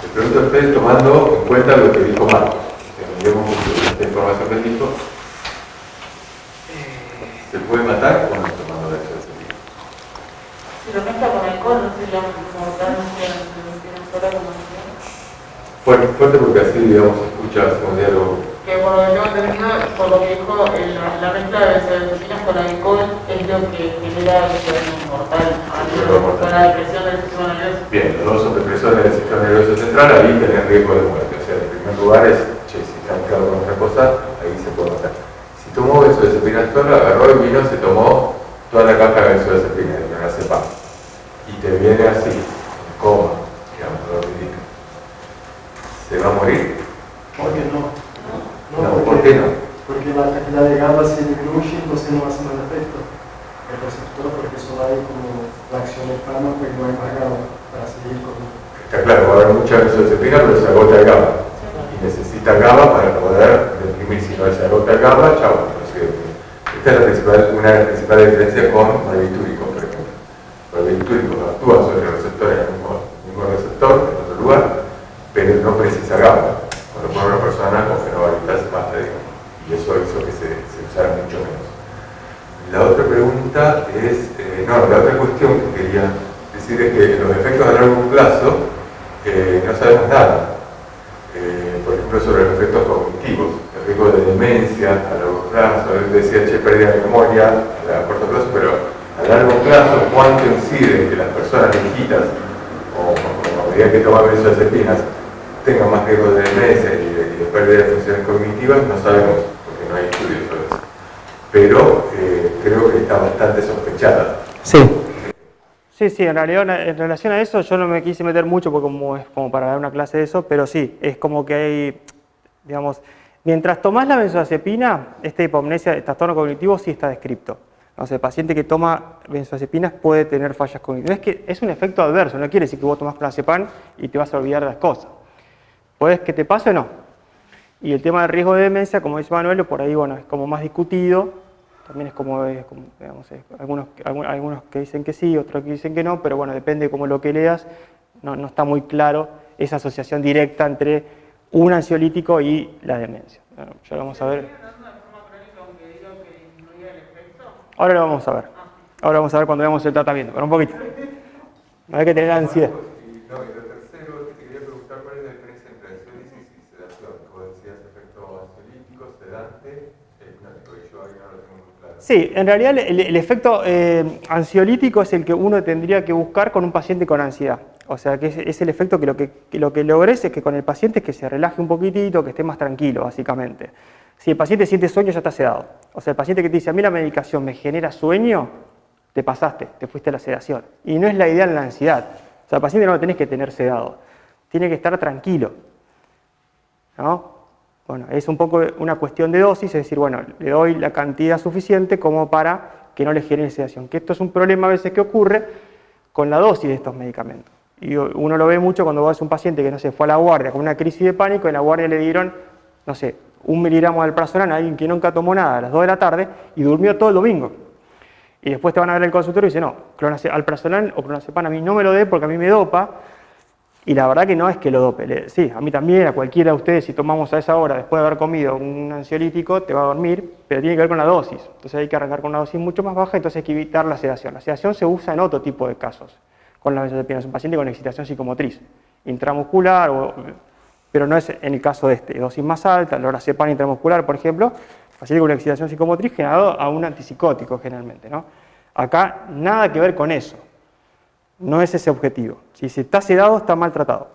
Les pregunto a ustedes tomando en cuenta lo que dijo Marcos. Esta información que dijo, ¿se puede matar o no tomando benzodiazepina? Si lo mezcla con alcohol, no sería mortal, no sería sola como decía. Fuerte porque así, digamos, se escucha un diálogo. Que por lo que tengo entendido, por lo que dijo, la mezcla de benzodiazepinas con alcohol es lo que genera el daño mortal, con la depresión del sistema nervioso. Bien, los dos son depresores del sistema nervioso central, ahí tenés riesgo de muerte. O sea, en primer lugar es, si está mezclado con otra cosa, ahí se puede matar. Si tomó benzodiazepina sola, agarró el vino, se tomó toda la caja de benzodiazepina, de clonazepam, y te viene así, en coma, digamos, dormidica. ¿Se va a morir? ¿Por qué no? No, ¿por qué no? Porque la cantidad de GABA se disminuye, entonces no hace mal efecto el receptor, porque solo hay como la acción del fármaco y no hay más GABA para seguir con... Está claro, va a haber mucha benzodiazepina, pero se agota el GABA. Y necesita GABA para poder deprimir. Si no se agota el GABA, chao. Esta es una de las principales diferencias con barbitúricos, por ejemplo. Los barbitúricos actúan sobre el receptor en el mismo receptor, en otro lugar, pero no precisa GABA. Por lo cual una persona con fenobarbital se mata, digamos. Y eso hizo que se usara mucho menos. La otra pregunta es, la otra cuestión que quería decir es que los efectos a largo plazo no sabemos nada. Por ejemplo, sobre los efectos cognitivos, el riesgo de demencia a largo plazo, decía, pérdida de memoria a corto plazo, pero a largo plazo, ¿cuánto incide que las personas viejitas o a medida que toman benzodiazepinas tengan más riesgo de demencia y de pérdida de funciones cognitivas? No sabemos, porque no hay estudios sobre eso. Pero creo que está bastante sospechada. Sí. Sí, en realidad en relación a eso yo no me quise meter mucho porque es como para dar una clase de eso, pero sí, es como que hay, digamos, mientras tomás la benzodiazepina, esta hipomnesia, el trastorno cognitivo sí está descrito. O sea, el paciente que toma benzodiazepinas puede tener fallas cognitivas. No es que es un efecto adverso, no quiere decir que vos tomás clonazepam y te vas a olvidar de las cosas. Puede que te pase o no. Y el tema del riesgo de demencia, como dice Manuel, por ahí bueno, es como más discutido. También es como digamos, algunos que dicen que sí, otros que dicen que no, pero bueno, depende de cómo lo que leas, no está muy claro esa asociación directa entre un ansiolítico y la demencia. Bueno, ya lo vamos a ver. Ahora lo vamos a ver. Ahora vamos a ver cuando veamos el tratamiento, pero un poquito. No hay que tener ansiedad. Y lo tercero, te quería preguntar cuál es la diferencia entre ansiolisis y sedación. Como decías, efecto ansiolítico, sedante, yo ahí no lo tengo muy claro. Sí, en realidad el efecto ansiolítico es el que uno tendría que buscar con un paciente con ansiedad. O sea, que es el efecto que lo que logres es que con el paciente es que se relaje un poquitito, que esté más tranquilo, básicamente. Si el paciente siente sueño, ya está sedado. O sea, el paciente que te dice, a mí la medicación me genera sueño, te pasaste, te fuiste a la sedación. Y no es la idea en la ansiedad. O sea, el paciente no lo tenés que tener sedado. Tiene que estar tranquilo. ¿No? Bueno, es un poco una cuestión de dosis, es decir, bueno, le doy la cantidad suficiente como para que no le genere sedación. Que esto es un problema a veces que ocurre con la dosis de estos medicamentos. Y uno lo ve mucho cuando vas a un paciente que, no sé, fue a la guardia con una crisis de pánico y en la guardia le dieron, no sé, 1 miligramo de alprazolam a alguien que nunca tomó nada a las 2 de la tarde y durmió todo el domingo. Y después te van a ver el consultorio y dicen, no, alprazolam o clonazepam a mí no me lo dé porque a mí me dopa. Y la verdad que no es que lo dope. Sí, a mí también, a cualquiera de ustedes, si tomamos a esa hora, después de haber comido un ansiolítico, te va a dormir, pero tiene que ver con la dosis. Entonces hay que arrancar con una dosis mucho más baja, entonces hay que evitar la sedación. La sedación se usa en otro tipo de casos. Con la benzodiazepina, un paciente con excitación psicomotriz, intramuscular, pero no es en el caso de este. Dosis más alta, el lorazepam intramuscular, por ejemplo, paciente con excitación psicomotriz generado a un antipsicótico generalmente, ¿no? Acá nada que ver con eso. No es ese objetivo. Si se está sedado, está maltratado.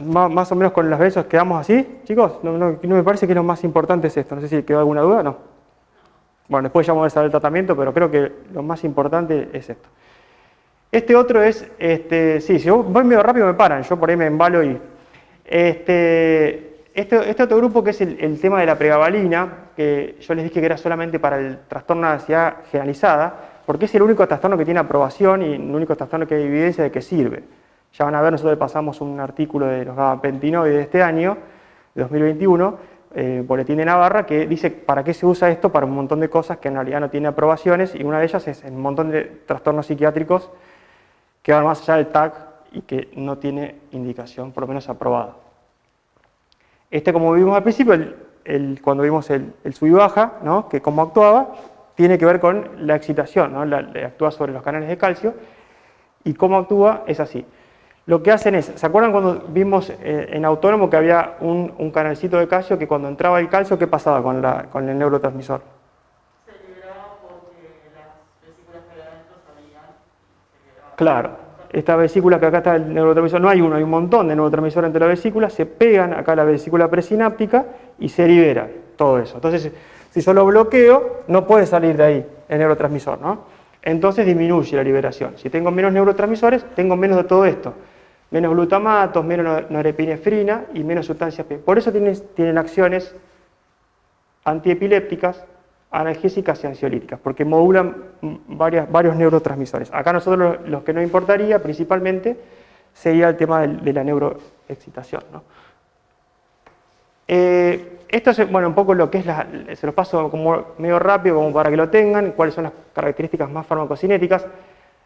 Más o menos con las besos quedamos así, chicos. No me parece que lo más importante es esto. No sé si quedó alguna duda, no. Bueno, después ya vamos a ver el tratamiento, pero creo que lo más importante es esto. Este otro es, sí, si voy medio rápido me paran, yo por ahí me embalo y... Este otro grupo que es el tema de la pregabalina, que yo les dije que era solamente para el trastorno de ansiedad generalizada, porque es el único trastorno que tiene aprobación y el único trastorno que hay evidencia de que sirve. Ya van a ver, nosotros le pasamos un artículo de los gabapentinoides de este año, de 2021, Boletín de Navarra, que dice para qué se usa esto, para un montón de cosas que en realidad no tiene aprobaciones, y una de ellas es un montón de trastornos psiquiátricos que van más allá del TAC y que no tiene indicación, por lo menos aprobada. Como vimos al principio, cuando vimos el sub y baja, ¿no? Que cómo actuaba, tiene que ver con la excitación, ¿no? Actúa sobre los canales de calcio, y cómo actúa es así. Lo que hacen es, ¿se acuerdan cuando vimos en autónomo que había un canalcito de calcio que cuando entraba el calcio, qué pasaba con el neurotransmisor? Se liberaba porque las vesículas que había adentro salían. Claro. Esta vesícula que acá está el neurotransmisor, no hay uno, hay un montón de neurotransmisores entre las vesículas, se pegan acá a la vesícula presináptica y se libera todo eso. Entonces, si yo lo bloqueo, no puede salir de ahí el neurotransmisor, ¿no? Entonces disminuye la liberación. Si tengo menos neurotransmisores, tengo menos de todo esto. Menos glutamatos, menos norepinefrina y menos sustancias P. Por eso tienen acciones antiepilépticas, analgésicas y ansiolíticas, porque modulan varios neurotransmisores. Acá nosotros los que nos importaría principalmente sería el tema de la neuroexcitación, ¿no? Esto es, bueno, un poco lo que es se los paso como medio rápido como para que lo tengan, cuáles son las características más farmacocinéticas.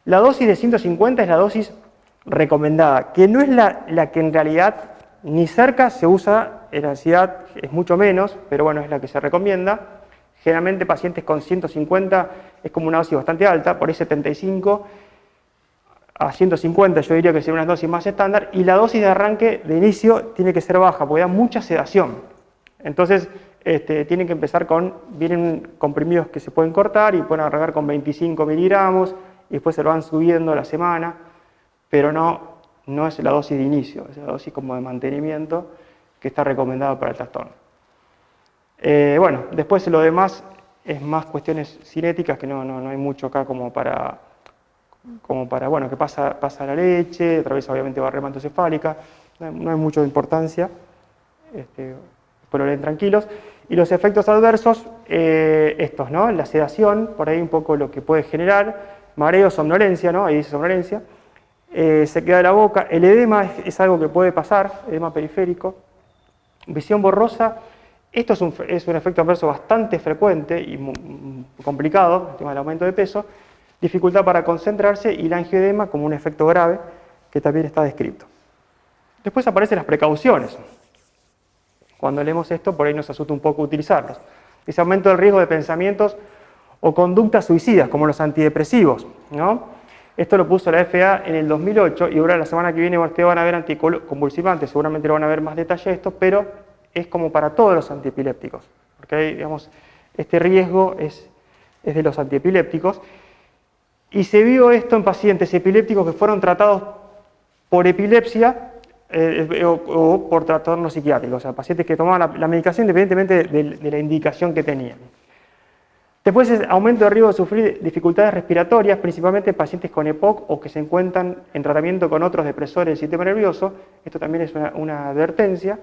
La dosis de 150 es la dosis recomendada, que no es la que en realidad ni cerca se usa en ansiedad, es mucho menos, pero bueno, es la que se recomienda. Generalmente pacientes con 150 es como una dosis bastante alta, por ahí 75 a 150 yo diría que sería una dosis más estándar, y la dosis de arranque de inicio tiene que ser baja, porque da mucha sedación. Entonces tienen que empezar vienen comprimidos que se pueden cortar y pueden arrancar con 25 miligramos, y después se lo van subiendo a la semana, pero no es la dosis de inicio, es la dosis como de mantenimiento que está recomendada para el trastorno. Bueno, después lo demás es más cuestiones cinéticas, que no hay mucho acá como para bueno, que pasa la leche, otra vez obviamente barrera hematocefálica, no hay mucha importancia. Después después lo leen tranquilos. Y los efectos adversos, estos, ¿no? La sedación, por ahí un poco lo que puede generar, mareo, somnolencia, ¿no? Ahí dice somnolencia, se queda la boca, el edema es algo que puede pasar, edema periférico, visión borrosa, esto es un efecto adverso bastante frecuente y complicado, el tema del aumento de peso, dificultad para concentrarse y el angioedema como un efecto grave que también está descrito. Después aparecen las precauciones. Cuando leemos esto, por ahí nos asusta un poco utilizarlos. Ese aumento del riesgo de pensamientos o conductas suicidas, como los antidepresivos, ¿no? Esto lo puso la FDA en el 2008 y ahora la semana que viene ustedes van a ver anticonvulsivantes, seguramente lo van a ver más detalle esto, pero es como para todos los antiepilépticos, porque digamos, este riesgo es de los antiepilépticos. Y se vio esto en pacientes epilépticos que fueron tratados por epilepsia o por trastornos psiquiátricos, o sea, pacientes que tomaban la medicación independientemente de la indicación que tenían. Después es aumento de riesgo de sufrir dificultades respiratorias, principalmente en pacientes con EPOC o que se encuentran en tratamiento con otros depresores del sistema nervioso. Esto también es una advertencia.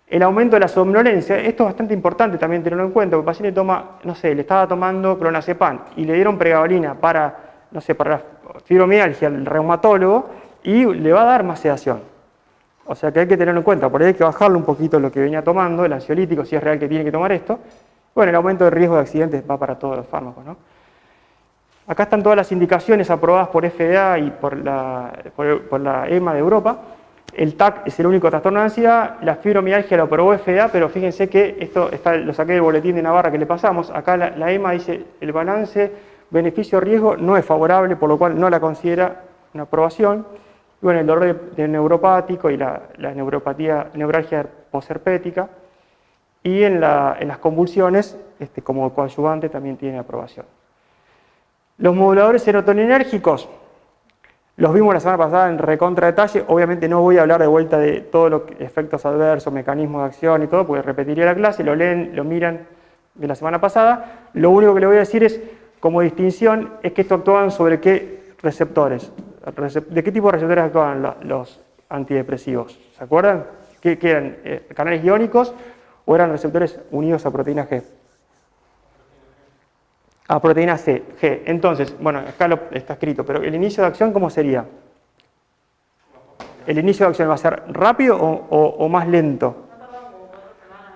El aumento de la somnolencia, esto es bastante importante también tenerlo en cuenta, porque el paciente toma, no sé, le estaba tomando clonazepam y le dieron pregabalina para, no sé, para la fibromialgia al reumatólogo y le va a dar más sedación. O sea que hay que tenerlo en cuenta, por ahí hay que bajarle un poquito lo que venía tomando, el ansiolítico, si es real que tiene que tomar esto. Bueno, el aumento de riesgo de accidentes va para todos los fármacos, ¿no? Acá están todas las indicaciones aprobadas por FDA y por la EMA de Europa. El TAC es el único trastorno de ansiedad, la fibromialgia lo aprobó FDA, pero fíjense que esto lo saqué del boletín de Navarra que le pasamos. Acá la EMA dice el balance beneficio-riesgo no es favorable, por lo cual no la considera una aprobación. Y bueno, el dolor neuropático y la neuralgia posherpética. Y en las convulsiones, como coadyuvante, también tiene aprobación. Los moduladores serotoninérgicos, los vimos la semana pasada en recontra detalle. Obviamente no voy a hablar de vuelta de todos los efectos adversos, mecanismos de acción y todo, porque repetiría la clase, lo leen, lo miran de la semana pasada. Lo único que le voy a decir es, como distinción, es que esto actuaban sobre qué receptores. ¿De qué tipo de receptores actuaban los antidepresivos? ¿Se acuerdan? ¿Qué eran? ¿Canales iónicos o eran receptores unidos a proteína G? A proteína C, G. Entonces, bueno, acá está escrito, pero el inicio de acción, ¿cómo sería? ¿El inicio de acción va a ser rápido o más lento?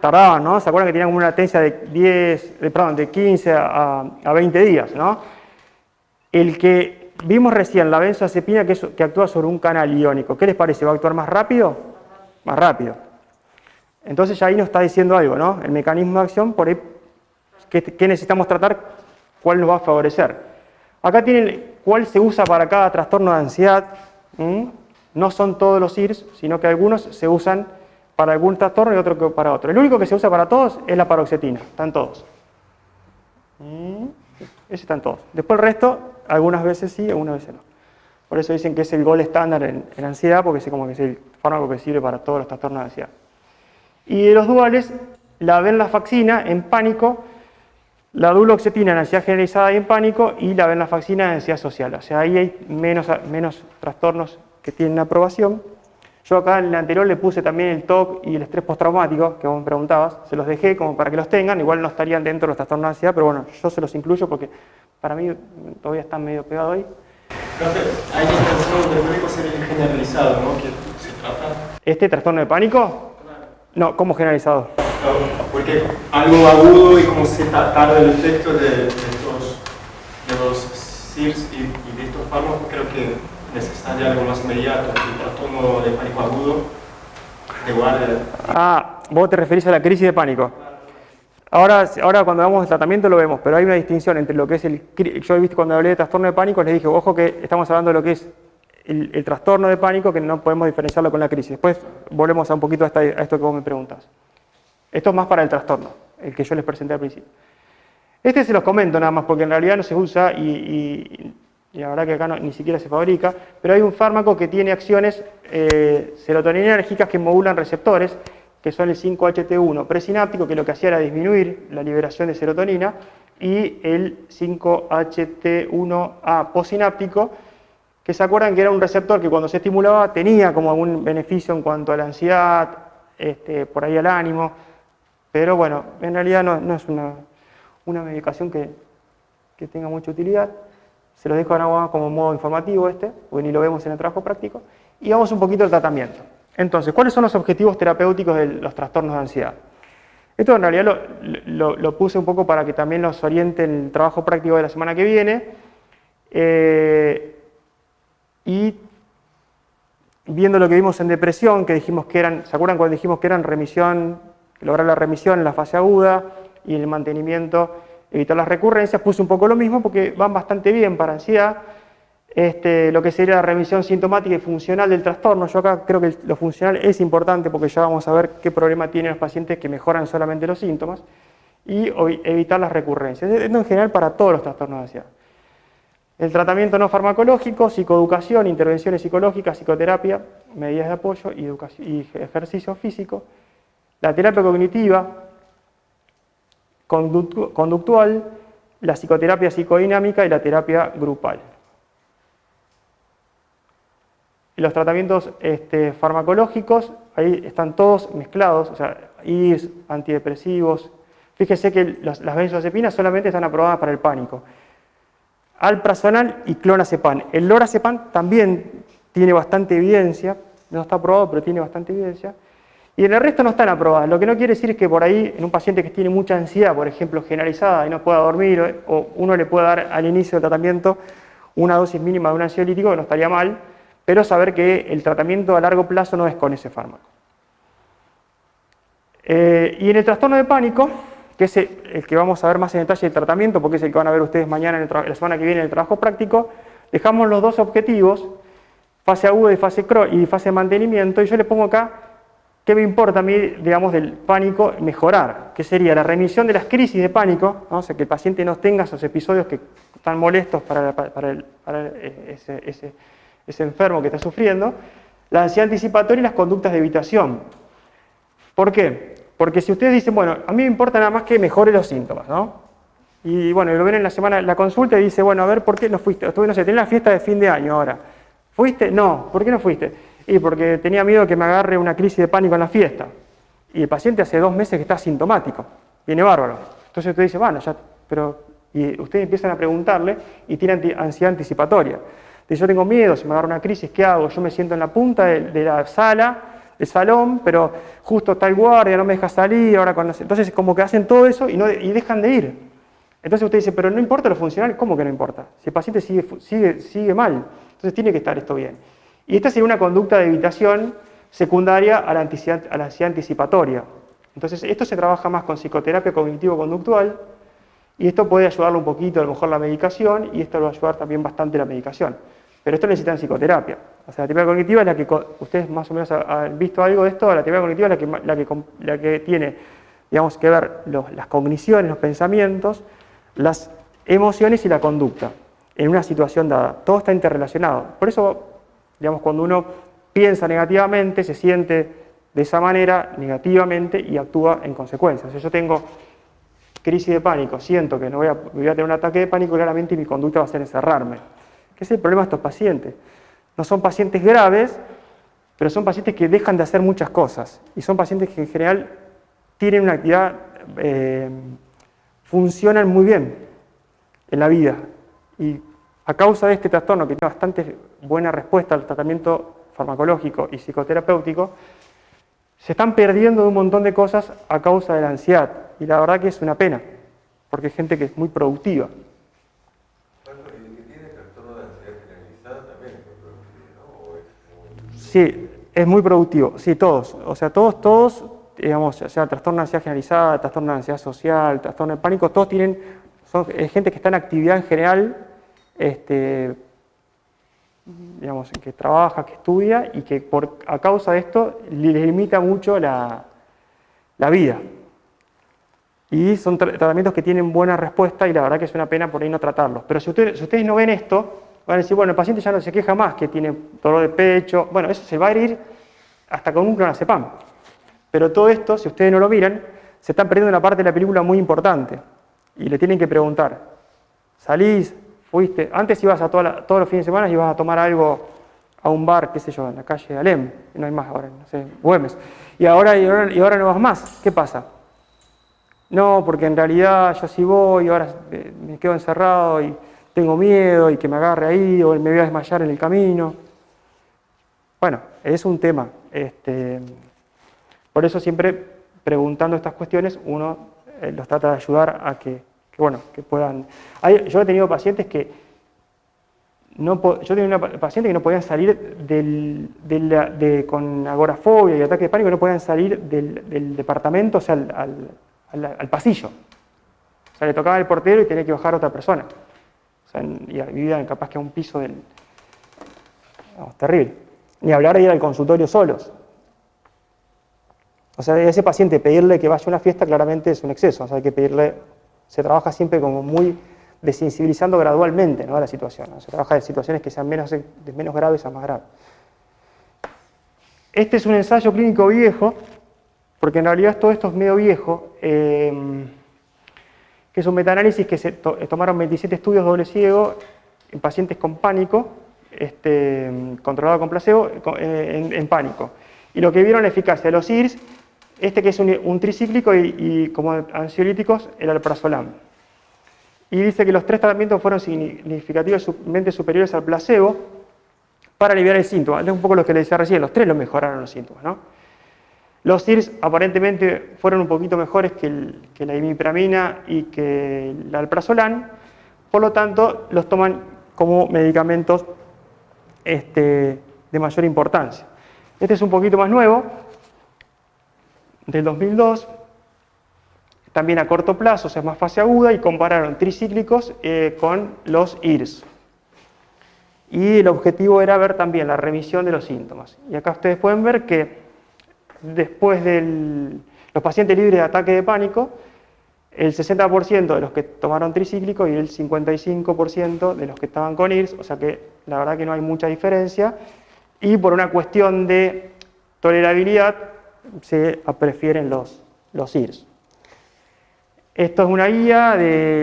Tardaban, ¿no? ¿Se acuerdan que tenían como una latencia de 15 a 20 días, ¿no? El que vimos recién, la benzodiazepina, que actúa sobre un canal iónico, ¿qué les parece? ¿Va a actuar más rápido? Más rápido. Entonces ya ahí nos está diciendo algo, ¿no? El mecanismo de acción, por ahí, ¿qué necesitamos tratar? ¿Cuál nos va a favorecer? Acá tienen cuál se usa para cada trastorno de ansiedad. No son todos los IRS, sino que algunos se usan para algún trastorno y otro que para otro. El único que se usa para todos es la paroxetina, están todos. Ese están todos. Después el resto, algunas veces sí, algunas veces no. Por eso dicen que es el gold estándar en ansiedad, porque es como que es el fármaco que sirve para todos los trastornos de ansiedad. Y de los duales, la venlafaxina en pánico, la duloxetina en ansiedad generalizada y en pánico, y la venlafaxina en ansiedad social. O sea, ahí hay menos trastornos que tienen aprobación. Yo acá en el anterior le puse también el TOC y el estrés postraumático, que vos me preguntabas, se los dejé como para que los tengan, igual no estarían dentro de los trastornos de ansiedad, pero bueno, yo se los incluyo porque para mí todavía están medio pegados ahí. Entonces, hay un trastorno de pánico generalizado, ¿no? Que se trata. ¿Este trastorno de pánico? No, ¿cómo generalizado? Porque algo agudo y como se tarda el efecto de los SIRS y de estos fármacos, creo que necesitaría algo más inmediato. El trastorno de pánico agudo, igual. Vos te referís a la crisis de pánico. Ahora cuando damos el tratamiento lo vemos, pero hay una distinción entre lo que es yo he visto cuando hablé de trastorno de pánico, les dije, ojo que estamos hablando de lo que es el trastorno de pánico, que no podemos diferenciarlo con la crisis. Después volvemos a un poquito a esto que vos me preguntas. Esto es más para el trastorno, el que yo les presenté al principio. Este se los comento nada más, porque en realidad no se usa y la verdad que acá ni siquiera se fabrica, pero hay un fármaco que tiene acciones serotoninérgicas que modulan receptores, que son el 5-HT1 presináptico, que lo que hacía era disminuir la liberación de serotonina, y el 5-HT1A posináptico, que se acuerdan que era un receptor que cuando se estimulaba tenía como algún beneficio en cuanto a la ansiedad, por ahí al ánimo, pero bueno, en realidad no es una medicación que tenga mucha utilidad. Se los dejo ahora como modo informativo porque ni lo vemos en el trabajo práctico. Y vamos un poquito al tratamiento. Entonces, ¿cuáles son los objetivos terapéuticos de los trastornos de ansiedad? Esto en realidad lo puse un poco para que también los oriente en el trabajo práctico de la semana que viene. Y viendo lo que vimos en depresión, que dijimos que eran, ¿se acuerdan cuando dijimos que eran remisión, lograr la remisión en la fase aguda y el mantenimiento, evitar las recurrencias? Puse un poco lo mismo porque van bastante bien para ansiedad. Lo que sería la remisión sintomática y funcional del trastorno. Yo acá creo que lo funcional es importante porque ya vamos a ver qué problema tienen los pacientes que mejoran solamente los síntomas, y evitar las recurrencias. Esto en general para todos los trastornos de ansiedad. El tratamiento no farmacológico, psicoeducación, intervenciones psicológicas, psicoterapia, medidas de apoyo y ejercicio físico. La terapia cognitiva, conductual, la psicoterapia psicodinámica y la terapia grupal. Y los tratamientos farmacológicos, ahí están todos mezclados, o sea, IRS, antidepresivos. Fíjese que las benzodiazepinas solamente están aprobadas para el pánico. Alprazolam y clonazepam. El lorazepam también tiene bastante evidencia, no está aprobado, pero tiene bastante evidencia. Y en el resto no están aprobadas. Lo que no quiere decir es que por ahí, en un paciente que tiene mucha ansiedad, por ejemplo, generalizada, y no pueda dormir, o uno le puede dar al inicio del tratamiento una dosis mínima de un ansiolítico, que no estaría mal, pero saber que el tratamiento a largo plazo no es con ese fármaco. Y en el trastorno de pánico, que es el que vamos a ver más en detalle el tratamiento, porque es el que van a ver ustedes mañana, la semana que viene en el trabajo práctico, dejamos los dos objetivos, fase aguda y fase de mantenimiento, y yo le pongo acá qué me importa a mí, digamos, del pánico mejorar, que sería la remisión de las crisis de pánico, ¿no? O sea, que el paciente no tenga esos episodios que están molestos para ese enfermo que está sufriendo, la ansiedad anticipatoria y las conductas de evitación. ¿Por qué? Porque si ustedes dicen, bueno, a mí me importa nada más que mejore los síntomas, ¿no? Y bueno, lo ven en la semana, la consulta y dice, bueno, a ver, ¿por qué no fuiste? Estuve, no sé, tenés la fiesta de fin de año ahora. ¿Fuiste? No. ¿Por qué no fuiste? Y porque tenía miedo que me agarre una crisis de pánico en la fiesta. Y el paciente hace 2 meses que está asintomático. Viene bárbaro. Entonces usted dice, bueno, ya, pero... Y ustedes empiezan a preguntarle y tiene ansiedad anticipatoria. Dice, yo tengo miedo, si me agarra una crisis, ¿qué hago? Yo me siento en la punta de la sala, del salón, pero justo está el guardia, no me deja salir, ahora cuando... Entonces como que hacen todo eso y dejan de ir. Entonces usted dice, pero no importa lo funcional, ¿cómo que no importa? Si el paciente sigue mal, entonces tiene que estar esto bien. Y esta sería una conducta de evitación secundaria a la ansiedad anticipatoria. Entonces esto se trabaja más con psicoterapia cognitivo-conductual, y esto puede ayudarle un poquito, a lo mejor la medicación, y esto lo va a ayudar también bastante la medicación. Pero esto necesita psicoterapia. O sea, la terapia cognitiva es la que, ustedes más o menos han visto algo de esto, la terapia cognitiva es la que tiene, digamos, que ver las cogniciones, los pensamientos, las emociones y la conducta en una situación dada. Todo está interrelacionado. Por eso, digamos, cuando uno piensa negativamente, se siente de esa manera negativamente y actúa en consecuencia. O sea, yo tengo crisis de pánico, siento que voy a tener un ataque de pánico, claramente mi conducta va a ser encerrarme. ¿Qué es el problema de estos pacientes? No son pacientes graves, pero son pacientes que dejan de hacer muchas cosas. Y son pacientes que en general tienen una actividad, funcionan muy bien en la vida. Y a causa de este trastorno, que tiene bastante buena respuesta al tratamiento farmacológico y psicoterapéutico, se están perdiendo de un montón de cosas a causa de la ansiedad. Y la verdad que es una pena, porque hay gente que es muy productiva. Sí, es muy productivo, sí, todos, o sea, todos, digamos, o sea, trastorno de ansiedad generalizada, trastorno de ansiedad social, trastorno de pánico, todos son gente que está en actividad en general, digamos, que trabaja, que estudia y que a causa de esto le limita mucho la vida. Y son tratamientos que tienen buena respuesta y la verdad que es una pena por ahí no tratarlos. Pero si ustedes no ven esto, van a decir, bueno, el paciente ya no se queja más, que tiene dolor de pecho, bueno, eso se va a ir hasta con un clonazepam. Pero todo esto, si ustedes no lo miran, se están perdiendo una parte de la película muy importante. Y le tienen que preguntar, ¿salís? ¿Fuiste? Antes ibas todos los fines de semana ibas a tomar algo a un bar, qué sé yo, en la calle de Alem, no hay más ahora, no sé, Güemes. Y ahora no vas más, ¿qué pasa? no, porque en realidad yo sí voy, ahora me quedo encerrado y tengo miedo y que me agarre ahí o me voy a desmayar en el camino. Bueno, es un tema. Por eso siempre preguntando estas cuestiones uno los trata de ayudar a que puedan... Yo he tenido pacientes que yo tenía una paciente que no podían salir con agorafobia y ataque de pánico, no podían salir del departamento, o sea, al pasillo. O sea, le tocaba el portero y tenía que bajar a otra persona. O sea, y vivían capaz que a un piso del... No, terrible. Ni hablar de ir al consultorio solos. O sea, a ese paciente pedirle que vaya a una fiesta claramente es un exceso. O sea, hay que pedirle... Se trabaja siempre como muy desensibilizando gradualmente, ¿no?, a la situación, ¿no? Se trabaja de situaciones que sean de menos graves a más graves. Este es un ensayo clínico viejo, porque en realidad todo esto es medio viejo, que es un metaanálisis que se tomaron 27 estudios doble ciego en pacientes con pánico, controlado con placebo, en pánico. Y lo que vieron la eficacia de los IRS, que es un tricíclico y como ansiolíticos, el alprazolam. Y dice que los 3 tratamientos fueron significativamente superiores al placebo para aliviar el síntoma. Es un poco lo que le decía recién, los 3 lo mejoraron los síntomas, ¿no? Los IRS aparentemente fueron un poquito mejores que la imipramina y que el alprazolam, por lo tanto los toman como medicamentos de mayor importancia. Este es un poquito más nuevo, del 2002, también a corto plazo, o sea, más fase aguda, y compararon tricíclicos con los IRS. Y el objetivo era ver también la remisión de los síntomas. Y acá ustedes pueden ver que después de los pacientes libres de ataque de pánico, el 60% de los que tomaron tricíclico y el 55% de los que estaban con IRS, o sea que la verdad que no hay mucha diferencia, y por una cuestión de tolerabilidad se prefieren los IRS. Esto es una guía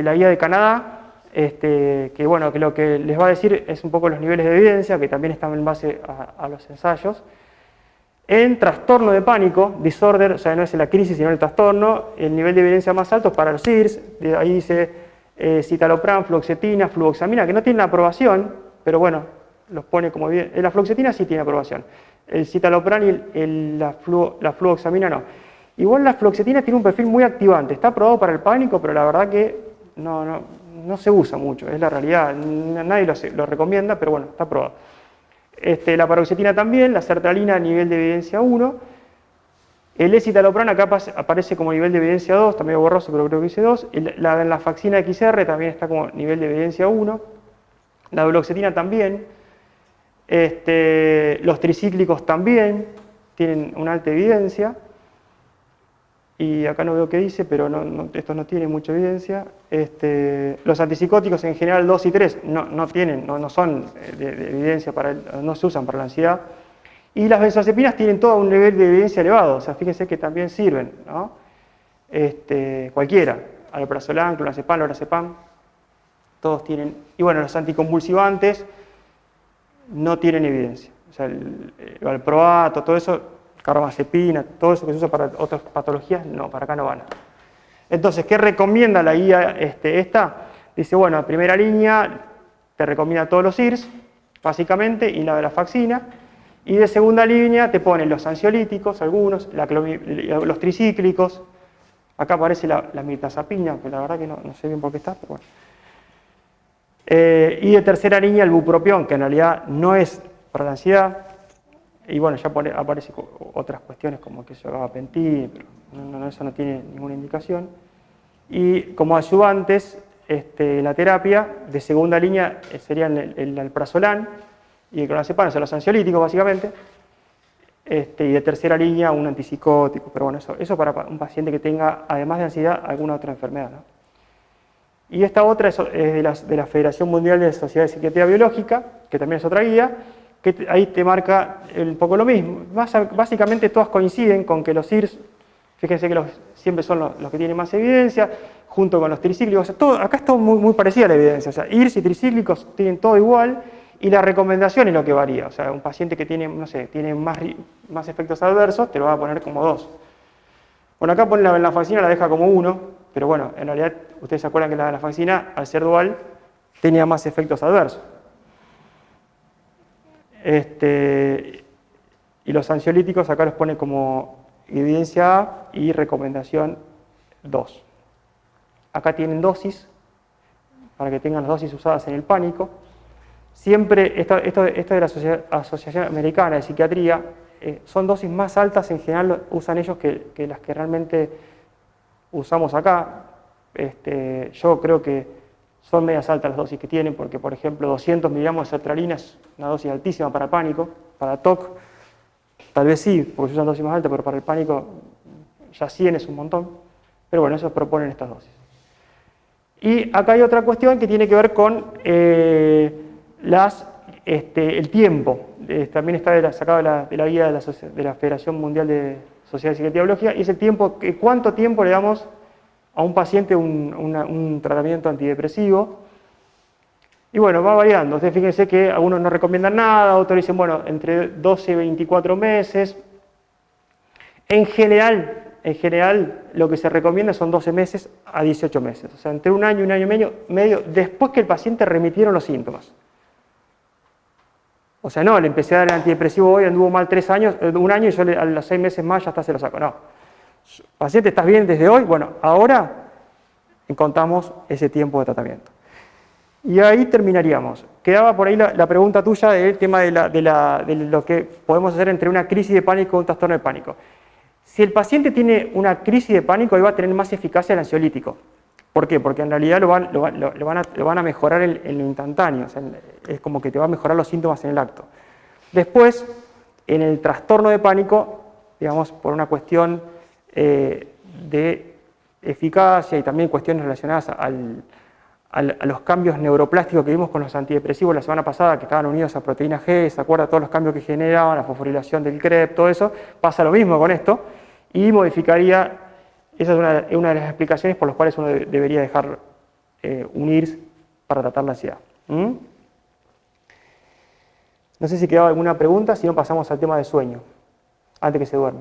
la guía de Canadá, que lo que les va a decir es un poco los niveles de evidencia, que también están en base a los ensayos. En trastorno de pánico, disorder, o sea, no es la crisis sino el trastorno, el nivel de evidencia más alto es para los IRS, de ahí dice citalopram, fluoxetina, fluoxamina, que no tienen aprobación, pero bueno, los pone como bien. La fluoxetina sí tiene aprobación, el citalopram y la fluoxamina no. Igual la fluoxetina tiene un perfil muy activante, está aprobado para el pánico, pero la verdad que no se usa mucho, es la realidad, nadie lo recomienda, pero bueno, está aprobado. La paroxetina también, la sertralina a nivel de evidencia 1, el escitalopram acá aparece como nivel de evidencia 2, está medio borroso pero creo que dice 2, la faxina XR también está como nivel de evidencia 1, la duloxetina también, los tricíclicos también tienen una alta evidencia, y acá no veo qué dice, pero estos no tienen mucha evidencia. Los antipsicóticos en general 2 y 3 no son de evidencia, no se usan para la ansiedad. Y las benzodiazepinas tienen todo un nivel de evidencia elevado, o sea, fíjense que también sirven, ¿no? Cualquiera, alprazolam, clonazepam, lorazepam, todos tienen. Y bueno, los anticonvulsivantes no tienen evidencia. O sea, el valproato, todo eso, carbamazepina, todo eso que se usa para otras patologías, no, para acá no van. Entonces, ¿qué recomienda la guía esta? Dice, bueno, primera línea, te recomienda todos los IRS, básicamente, y la de la faxina, y de segunda línea te ponen los ansiolíticos, algunos, los tricíclicos, acá aparece la mirtazapina, que la verdad que no sé bien por qué está, pero bueno. Y de tercera línea el bupropión, que en realidad no es para la ansiedad, y bueno, ya aparecen otras cuestiones como que se gabapentin, pero eso no tiene ninguna indicación. Y como ayudantes, la terapia de segunda línea serían el alprazolam y el clonazepam, son los ansiolíticos básicamente. Y de tercera línea un antipsicótico, pero bueno, eso para un paciente que tenga, además de ansiedad, alguna otra enfermedad, ¿no? Y esta otra es de la Federación Mundial de Sociedades de Psiquiatría Biológica, que también es otra guía, que ahí te marca un poco lo mismo. Básicamente todas coinciden con que los IRS, fíjense que siempre son los que tienen más evidencia, junto con los tricíclicos. Acá es todo muy parecida a la evidencia. O sea, IRS y tricíclicos tienen todo igual, y la recomendación es lo que varía. O sea, un paciente que tiene, no sé, tiene más efectos adversos, te lo va a poner como 2. Bueno, acá pone la faxina, la deja como 1. pero bueno, en realidad ustedes se acuerdan que la venlafaxina, al ser dual, tenía más efectos adversos. Y los ansiolíticos acá los pone como evidencia A y recomendación 2. Acá tienen dosis, para que tengan las dosis usadas en el pánico. Siempre, esto de la Asociación Americana de Psiquiatría, son dosis más altas, en general usan ellos que las que realmente usamos acá. Yo creo que son medias altas las dosis que tienen, porque por ejemplo 200 miligramos de sertralina es una dosis altísima para pánico, para TOC, tal vez sí, porque se usan dosis más altas, pero para el pánico ya 100 es un montón. Pero bueno, ellos proponen estas dosis. Y acá hay otra cuestión que tiene que ver con el tiempo. También está sacado de la guía de la Federación Mundial de Sociedades de Psiquiatría y Biología, y es el tiempo, cuánto tiempo le damos a un paciente un tratamiento antidepresivo. Y bueno, va variando. Ustedes fíjense que algunos no recomiendan nada, otros dicen, bueno, entre 12 y 24 meses. En general, lo que se recomienda son 12 meses a 18 meses. O sea, entre un año y medio, después que el paciente remitieron los síntomas. O sea, no, le empecé a dar el antidepresivo hoy, anduvo mal 3 años, un año y yo a los 6 meses más ya hasta se lo saco. No. Paciente, ¿estás bien desde hoy? Bueno, ahora encontramos ese tiempo de tratamiento. Y ahí terminaríamos. Quedaba por ahí la pregunta tuya del tema de lo que podemos hacer entre una crisis de pánico y un trastorno de pánico. Si el paciente tiene una crisis de pánico, ahí va a tener más eficacia el ansiolítico. ¿Por qué? Porque en realidad lo van a mejorar en lo instantáneo. O sea, es como que te va a mejorar los síntomas en el acto. Después, en el trastorno de pánico, digamos, por una cuestión de eficacia y también cuestiones relacionadas a los cambios neuroplásticos que vimos con los antidepresivos la semana pasada, que estaban unidos a proteína G, ¿se acuerda? Todos los cambios que generaban, la fosforilación del CREP, todo eso, pasa lo mismo con esto, y modificaría, esa es una de las explicaciones por las cuales uno debería dejar unir para tratar la ansiedad. No sé si quedaba alguna pregunta, si no pasamos al tema de sueño, antes que se duerma.